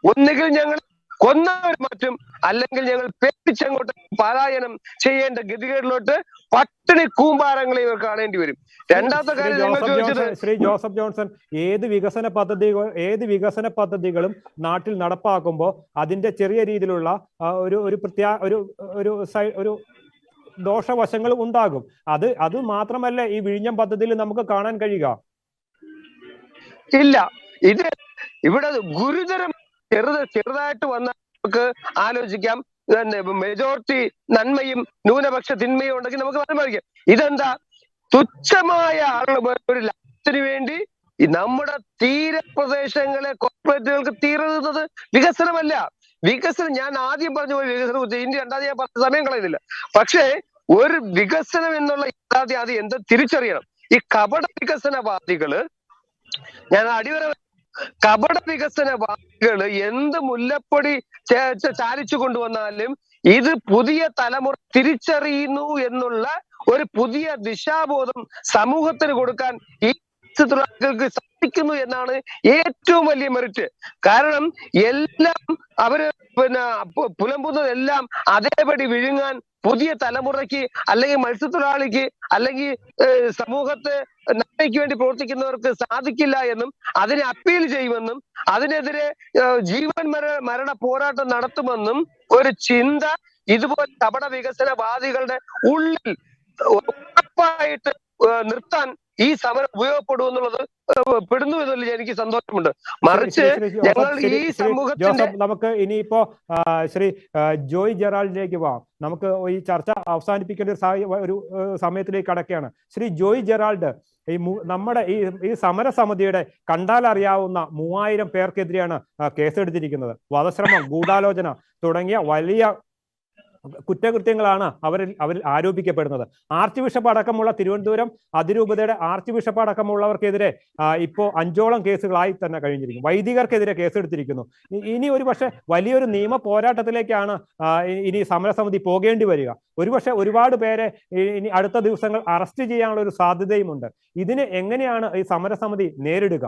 ഒന്നുകിൽ ഞങ്ങൾ കൊന്നവർ മാറ്റും, അല്ലെങ്കിൽ ഞങ്ങൾ പേടിച്ചങ്ങോട്ട് പലായനം ചെയ്യേണ്ട ഗതികേടിലോട്ട് പട്ടിണി കൂമ്പാരങ്ങളെ ഇവർ കാണേണ്ടി വരും. രണ്ടാമത്തെ കാര്യം നിങ്ങൾ ചോദിച്ചത്, ശ്രീ ജോസഫ് ജോൺസൺ, ഏത് വികസന പദ്ധതികളും നാട്ടിൽ നടപ്പാക്കുമ്പോൾ അതിന്റെ ചെറിയ രീതിയിലുള്ള ഒരു ദോഷവശങ്ങളും ഉണ്ടാകും. അത് മാത്രമല്ല ഈ വിഴിഞ്ഞം പദ്ധതിയിൽ നമുക്ക് കാണാൻ കഴിയുക. ഇല്ല, ഇവിടെ ഗുരുതരം ചെറുതായിട്ട് വന്ന നമുക്ക് ആലോചിക്കാം. മെജോറിറ്റി നന്മയും ന്യൂനപക്ഷ തിന്മയും ഉണ്ടെങ്കിൽ നമുക്ക് മനസ്സിലാക്കാം. ഇതെന്താ തുച്ഛമായ ഒരു ലാഭത്തിന് വേണ്ടി നമ്മുടെ തീരപ്രദേശങ്ങളെ കോർപ്പറേറ്റുകൾക്ക് തീരുന്നത് വികസനമല്ല. വികസനം ഞാൻ ആദ്യം പറഞ്ഞ പോലെ വികസനം ഇനി രണ്ടാമത് ഞാൻ പറഞ്ഞ സമയം കളയുന്നില്ല. പക്ഷേ ഒരു വികസനം എന്നുള്ള യാഥാർത്ഥ്യം ആദ്യം എന്ത് തിരിച്ചറിയണം. ഈ കപട വികസനവാദികള്, ഞാൻ കപട വികസനവാദികള് എന്ത് മുല്ലപ്പൊടി ചാലിച്ചു കൊണ്ടുവന്നാലും ഇത് പുതിയ തലമുറ തിരിച്ചറിയുന്നു എന്നുള്ള ഒരു പുതിയ ദിശാബോധം സമൂഹത്തിന് കൊടുക്കാൻ ഈ തൊഴിലാളികൾക്ക് സാധിക്കുന്നു എന്നാണ് ഏറ്റവും വലിയ മെറിറ്റ്. കാരണം എല്ലാം അവര് പുലമ്പുന്നതെല്ലാം അതേപടി വിഴുങ്ങാൻ പുതിയ തലമുറയ്ക്ക്, അല്ലെങ്കിൽ മത്സ്യത്തൊഴിലാളിക്ക്, അല്ലെങ്കിൽ സമൂഹത്തെ നന്മയ്ക്ക് വേണ്ടി പ്രവർത്തിക്കുന്നവർക്ക് സാധിക്കില്ല എന്നും അതിനെ അപ്പീൽ ചെയ്യുമെന്നും അതിനെതിരെ ജീവൻ മരണ പോരാട്ടം നടത്തുമെന്നും ഒരു ചിന്ത ഇതുപോലെ കപട വികസനവാദികളുടെ ഉള്ളിൽ ഉറപ്പായിട്ട് നിർത്താൻ ഈ സമരം ഉപയോഗപ്പെടുമെന്നുള്ളത് പെടുന്നു എന്നതിൽ എനിക്ക് സന്തോഷമുണ്ട്. മറിച്ച് ഞങ്ങൾ ഈ സമൂഹത്തിന്റെ ജോസഫ്, നമുക്ക് ഇനിയിപ്പോ ശ്രീ ജോയ് ജെറാൾഡിലേക്ക് പോവാം. നമുക്ക് ഈ ചർച്ച അവസാനിപ്പിക്കേണ്ട ഒരു സമയത്തിലേക്ക് കടക്കുകയാണ്. ശ്രീ ജോയ് ജെറാൾഡ്, നമ്മുടെ ഈ സമരസമിതിയുടെ കണ്ടാൽ അറിയാവുന്ന 3000 പേർക്കെതിരെയാണ് കേസെടുത്തിരിക്കുന്നത്. വധശ്രമം, ഗൂഢാലോചന തുടങ്ങിയ വലിയ കുറ്റകൃത്യങ്ങളാണ് അവരിൽ ആരോപിക്കപ്പെടുന്നത്. ആർച്ച് ബിഷപ്പ് അടക്കമുള്ള തിരുവനന്തപുരം അതിരൂപതയുടെ ആർച്ച് ബിഷപ്പ് അടക്കമുള്ളവർക്കെതിരെ ഇപ്പോൾ 5ഓളം കേസുകളായി തന്നെ കഴിഞ്ഞിരിക്കുന്നു. വൈദികർക്കെതിരെ കേസെടുത്തിരിക്കുന്നു. ഇനി ഒരു പക്ഷേ വലിയൊരു നിയമ പോരാട്ടത്തിലേക്കാണ് ഇനി സമരസമിതി പോകേണ്ടി വരിക. ഒരുപക്ഷെ ഒരുപാട് പേരെ ഇനി അടുത്ത ദിവസങ്ങൾ അറസ്റ്റ് ചെയ്യാനുള്ള ഒരു സാധ്യതയുമുണ്ട്. ഇതിനെ എങ്ങനെയാണ് ഈ സമരസമിതി നേരിടുക?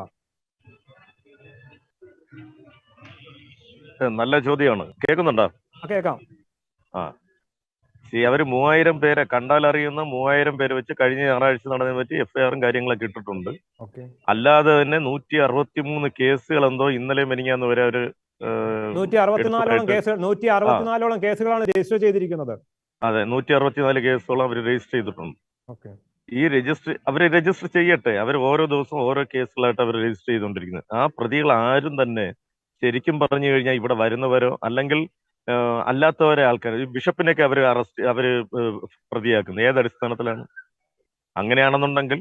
നല്ല ചോദ്യമാണ്. കേൾക്കുന്നുണ്ടോ? കേൾക്കാം. അവര് 3000 പേരെ കണ്ടാൽ അറിയുന്ന 3000 പേരെ വെച്ച് കഴിഞ്ഞ ഞായറാഴ്ച നടന്നതിനെ പറ്റി എഫ്ഐആറും കാര്യങ്ങളൊക്കെ ഇട്ടിട്ടുണ്ട്. അല്ലാതെ തന്നെ 163 കേസുകൾ എന്തോ ഇന്നലെ മെനിങ്ങാന്ന് വരെ അവര് 164ഓളം കേസുകളാണ് രജിസ്റ്റർ ചെയ്തിരിക്കുന്നത്. അതെ, 164 കേസുകളും അവർ രജിസ്റ്റർ ചെയ്തിട്ടുണ്ട്. ഈ അവര് രജിസ്റ്റർ ചെയ്യട്ടെ. അവർ ഓരോ ദിവസവും ഓരോ കേസുകളായിട്ട് അവർ രജിസ്റ്റർ ചെയ്തുകൊണ്ടിരിക്കുന്നത്. ആ പ്രതികൾ ആരും തന്നെ ശരിക്കും പറഞ്ഞു കഴിഞ്ഞാൽ ഇവിടെ വരുന്നവരോ അല്ലെങ്കിൽ അല്ലാത്തവരെ ആൾക്കാർ, ബിഷപ്പിനെയൊക്കെ അവര് പ്രതിയാക്കുന്നത് ഏതടിസ്ഥാനത്തിലാണ്? അങ്ങനെയാണെന്നുണ്ടെങ്കിൽ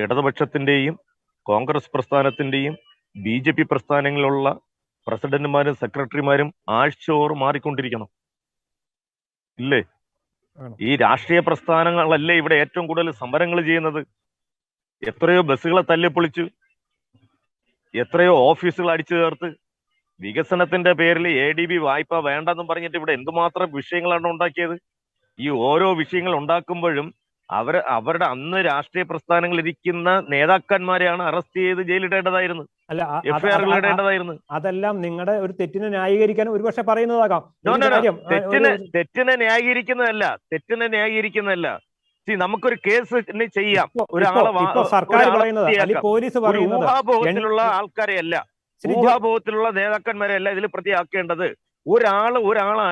ഇടതുപക്ഷത്തിന്റെയും കോൺഗ്രസ് പ്രസ്ഥാനത്തിന്റെയും BJP പ്രസ്ഥാനങ്ങളിലുള്ള പ്രസിഡന്റുമാരും സെക്രട്ടറിമാരും ആഴ്ചയോറും മാറിക്കൊണ്ടിരിക്കണം, ഇല്ലേ? ഈ രാഷ്ട്രീയ പ്രസ്ഥാനങ്ങളല്ലേ ഇവിടെ ഏറ്റവും കൂടുതൽ സമരങ്ങൾ ചെയ്യുന്നത്. എത്രയോ ബസ്സുകളെ തല്ലിപ്പൊളിച്ചു, എത്രയോ ഓഫീസുകൾ അടിച്ചു ചേർത്ത്, വികസനത്തിന്റെ പേരിൽ ADB വായ്പ വേണ്ടെന്നും പറഞ്ഞിട്ട് ഇവിടെ എന്തുമാത്രം വിഷയങ്ങളാണ് ഉണ്ടാക്കിയത്. ഈ ഓരോ വിഷയങ്ങൾ ഉണ്ടാക്കുമ്പോഴും അവരുടെ അന്ന് രാഷ്ട്രീയ പ്രസ്ഥാനങ്ങളിൽ ഇരിക്കുന്ന നേതാക്കന്മാരെയാണ് അറസ്റ്റ് ചെയ്ത് ജയിലിടേണ്ടതായിരുന്നു, എഫ്ഐആറുകൾ ഇടേണ്ടതായിരുന്നു. അതെല്ലാം നിങ്ങളുടെ ഒരു തെറ്റിനെ ന്യായീകരിക്കാൻ ഒരുപക്ഷെ പറയുന്നതാകാം. തെറ്റിനെ ന്യായീകരിക്കുന്നതല്ല. നമുക്കൊരു കേസ് ചെയ്യാം. ഊഹാപോഹത്തിലുള്ള ആൾക്കാരെയല്ല, ഊഹാപോഹത്തിലുള്ള നേതാക്കന്മാരെയല്ല ഇതിൽ പ്രതിയാക്കേണ്ടത്. ഒരാളെ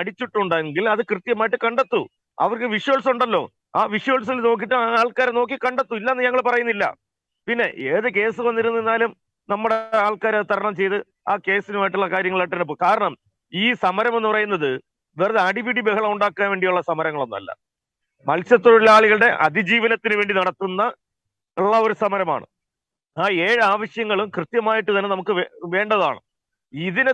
അടിച്ചിട്ടുണ്ടെങ്കിൽ അത് കൃത്യമായിട്ട് കണ്ടെത്തൂ. അവർക്ക് വിഷ്വൽസ് ഉണ്ടല്ലോ, ആ വിഷ്വൽസിൽ നോക്കിയിട്ട് ആൾക്കാരെ നോക്കി കണ്ടെത്തൂ. ഇല്ലെന്ന് ഞങ്ങൾ പറയുന്നില്ല. പിന്നെ ഏത് കേസ് വന്നിരുന്നാലും നമ്മുടെ ആൾക്കാരെ തരണം ചെയ്ത് ആ കേസിനുമായിട്ടുള്ള കാര്യങ്ങളായിട്ട് തന്നെ പോകും. കാരണം ഈ സമരം എന്ന് പറയുന്നത് വെറുതെ അടിപിടി ബഹളം ഉണ്ടാക്കാൻ വേണ്ടിയുള്ള സമരങ്ങളൊന്നുമല്ല. മത്സ്യത്തൊഴിലാളികളുടെ അതിജീവനത്തിന് വേണ്ടി നടത്തുന്ന ഒരു സമരമാണ്. ആ 7 ആവശ്യങ്ങളും കൃത്യമായിട്ട് തന്നെ നമുക്ക് വേണ്ടതാണ്. ഇതിനെ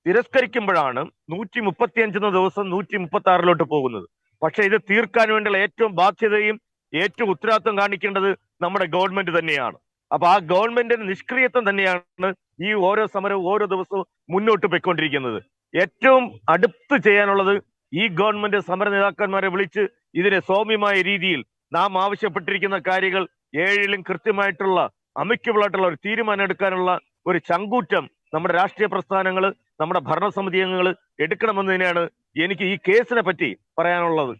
തിരസ്കരിക്കുമ്പോഴാണ് 135 ദിവസം 136 പോകുന്നത്. പക്ഷെ ഇത് തീർക്കാൻ വേണ്ടിയുള്ള ഏറ്റവും ബാധ്യതയും ഏറ്റവും ഉത്തരവാദിത്വം കാണിക്കേണ്ടത് നമ്മുടെ ഗവൺമെന്റ് തന്നെയാണ്. അപ്പൊ ആ ഗവൺമെന്റിന്റെ നിഷ്ക്രിയത്വം തന്നെയാണ് ഈ ഓരോ സമരവും ഓരോ ദിവസവും മുന്നോട്ട് പോയിക്കൊണ്ടിരിക്കുന്നത്. ഏറ്റവും അടുത്ത് ചെയ്യാനുള്ളത് ഈ ഗവൺമെന്റ് സമര നേതാക്കന്മാരെ വിളിച്ച് ഇതിനെ സൗമ്യമായ രീതിയിൽ നാം ആവശ്യപ്പെട്ടിരിക്കുന്ന കാര്യങ്ങൾ 7ലും കൃത്യമായിട്ടുള്ള അമിക്കബിൾ ആയിട്ടുള്ള ഒരു തീരുമാനം എടുക്കാനുള്ള ഒരു ചങ്കൂറ്റം നമ്മുടെ രാഷ്ട്രീയ പ്രസ്ഥാനങ്ങൾ, നമ്മുടെ ഭരണസമിതി അംഗങ്ങൾ എടുക്കണമെന്നതിനാണ് എനിക്ക് ഈ കേസിനെ പറ്റി പറയാനുള്ളത്.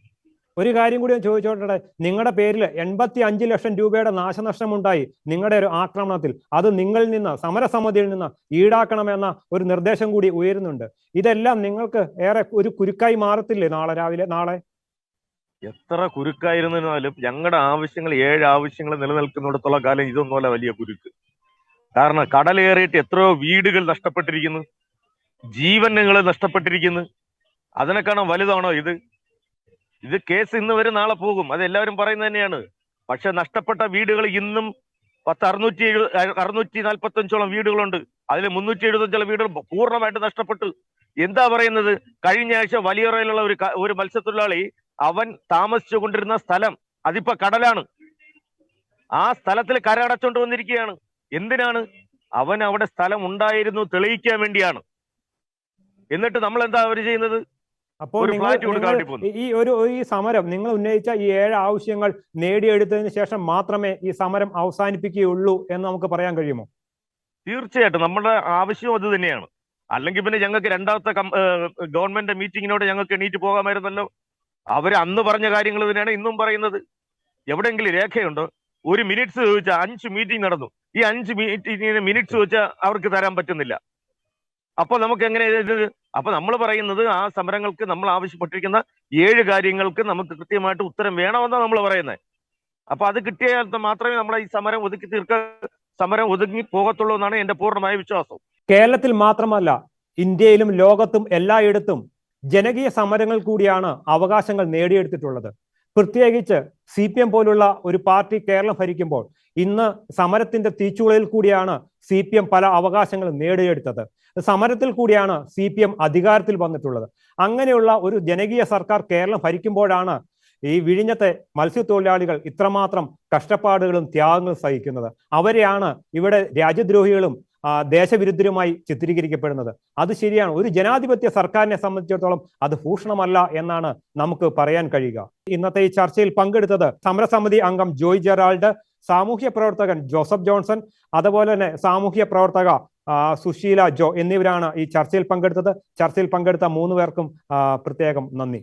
ഒരു കാര്യം കൂടി ഞാൻ ചോദിച്ചോട്ടെ, നിങ്ങളുടെ പേരിൽ 85 ലക്ഷം രൂപയുടെ നാശനഷ്ടമുണ്ടായി നിങ്ങളുടെ ഒരു ആക്രമണത്തിൽ. അത് നിങ്ങളിൽ നിന്ന്, സമരസമിതിയിൽ നിന്ന് ഈടാക്കണമെന്ന ഒരു നിർദ്ദേശം കൂടി ഉയരുന്നുണ്ട്. ഇതെല്ലാം നിങ്ങൾക്ക് ഏറെ ഒരു കുരുക്കായി മാറത്തില്ലേ നാളെ? എത്ര കുരുക്കായിരുന്നാലും ഞങ്ങളുടെ ആവശ്യങ്ങൾ 7 ആവശ്യങ്ങൾ നിലനിൽക്കുന്നിടത്തോളം കാലം ഇതൊന്നുമല്ല വലിയ കുരുക്ക്. കാരണം കടലേറിയിട്ട് എത്രയോ വീടുകൾ നഷ്ടപ്പെട്ടിരിക്കുന്നു, ജീവനുകൾ നഷ്ടപ്പെട്ടിരിക്കുന്നു. അതിനെക്കാണാൻ വലുതാണോ ഇത്? കേസ് ഇന്ന് വരെ നാളെ പോകും, അതെല്ലാവരും പറയുന്നത് തന്നെയാണ്. പക്ഷെ നഷ്ടപ്പെട്ട വീടുകൾ ഇന്നും 645 വീടുകളുണ്ട്. അതിൽ 375 വീടുകൾ പൂർണ്ണമായിട്ട് നഷ്ടപ്പെട്ടു. എന്താ പറയുന്നത്? കഴിഞ്ഞ ആഴ്ച വലിയറയിലുള്ള ഒരു മത്സ്യത്തൊഴിലാളി, അവൻ താമസിച്ചു കൊണ്ടിരുന്ന സ്ഥലം അതിപ്പോ കടലാണ്. ആ സ്ഥലത്തിൽ കരടച്ചോണ്ട് വന്നിരിക്കുകയാണ്. എന്തിനാണ്? അവൻ അവിടെ സ്ഥലം ഉണ്ടായിരുന്നു തെളിയിക്കാൻ വേണ്ടിയാണ്. എന്നിട്ട് നമ്മൾ എന്താ അവര് ചെയ്യുന്നത്? അപ്പോൾ ഈ സമരം നിങ്ങൾ ഉന്നയിച്ച ഈ 7 ആവശ്യങ്ങൾ നേടിയെടുത്തതിന് ശേഷം മാത്രമേ ഈ സമരം അവസാനിപ്പിക്കുകയുള്ളൂ എന്ന് നമുക്ക് പറയാൻ കഴിയുമോ? തീർച്ചയായിട്ടും നമ്മുടെ ആവശ്യം അത് തന്നെയാണ്. അല്ലെങ്കിൽ പിന്നെ ഞങ്ങൾക്ക് രണ്ടാമത്തെ ഗവൺമെന്റ് മീറ്റിങ്ങിനോട് ഞങ്ങൾക്ക് എണീറ്റ് പോകാമായിരുന്നല്ലോ. അവര് അന്ന് പറഞ്ഞ കാര്യങ്ങൾ തന്നെയാണ് ഇന്നും പറയുന്നത്. എവിടെയെങ്കിലും രേഖയുണ്ടോ? ഒരു മിനിറ്റ്സ് ചോദിച്ചാൽ 5 മീറ്റിംഗ് നടന്നു. ഈ 5 മീറ്റിംഗിന് മിനിറ്റ്സ് ചോദിച്ചാൽ അവർക്ക് തരാൻ പറ്റുന്നില്ല. അപ്പൊ നമുക്ക് എങ്ങനെ? അപ്പൊ നമ്മൾ പറയുന്നത് ആ സമരങ്ങൾക്ക് നമ്മൾ ആവശ്യപ്പെട്ടിരിക്കുന്ന 7 കാര്യങ്ങൾക്ക് നമുക്ക് കൃത്യമായിട്ട് ഉത്തരം വേണമെന്നാണ് നമ്മൾ പറയുന്നത്. അപ്പൊ അത് കിട്ടിയാൽ മാത്രമേ നമ്മളെ ഈ സമരം ഒതുങ്ങി പോകത്തുള്ളൂ എന്നാണ് എന്റെ പൂർണ്ണമായ വിശ്വാസം. കേരളത്തിൽ മാത്രമല്ല, ഇന്ത്യയിലും ലോകത്തും എല്ലായിടത്തും ജനകീയ സമരങ്ങൾ കൂടിയാണ് അവകാശങ്ങൾ നേടിയെടുത്തിട്ടുള്ളത്. പ്രത്യേകിച്ച് CPM പോലുള്ള ഒരു പാർട്ടി കേരളം ഭരിക്കുമ്പോൾ ഇന്ന് സമരത്തിന്റെ തീച്ചുളയിൽ കൂടിയാണ് CPM പല അവകാശങ്ങളും നേടിയെടുത്തത്. സമരത്തിൽ കൂടിയാണ് CPM അധികാരത്തിൽ വന്നിട്ടുള്ളത്. അങ്ങനെയുള്ള ഒരു ജനകീയ സർക്കാർ കേരളം ഭരിക്കുമ്പോഴാണ് ഈ വിഴിഞ്ഞത്തെ മത്സ്യത്തൊഴിലാളികൾ ഇത്രമാത്രം കഷ്ടപ്പാടുകളും ത്യാഗങ്ങളും സഹിക്കുന്നത്. അവരെയാണ് ഇവിടെ രാജ്യദ്രോഹികളും ദേശവിരുദ്ധരുമായി ചിത്രീകരിക്കപ്പെടുന്നത്. അത് ശരിയാണ്. ഒരു ജനാധിപത്യ സർക്കാരിനെ സംബന്ധിച്ചിടത്തോളം അത് ഭൂഷണമല്ല എന്നാണ് നമുക്ക് പറയാൻ കഴിയുക. ഇന്നത്തെ ഈ ചർച്ചയിൽ പങ്കെടുത്തത് സമരസമിതി അംഗം ജോയ് ജെറാൾഡ്, സാമൂഹ്യ പ്രവർത്തകൻ ജോസഫ് ജോൺസൺ, അതുപോലെ തന്നെ സാമൂഹ്യ പ്രവർത്തക സുശീല ജോ എന്നിവരാണ് ഈ ചർച്ചയിൽ പങ്കെടുത്തത്. ചർച്ചയിൽ പങ്കെടുത്ത 3 പേർക്കും പ്രത്യേകം നന്ദി.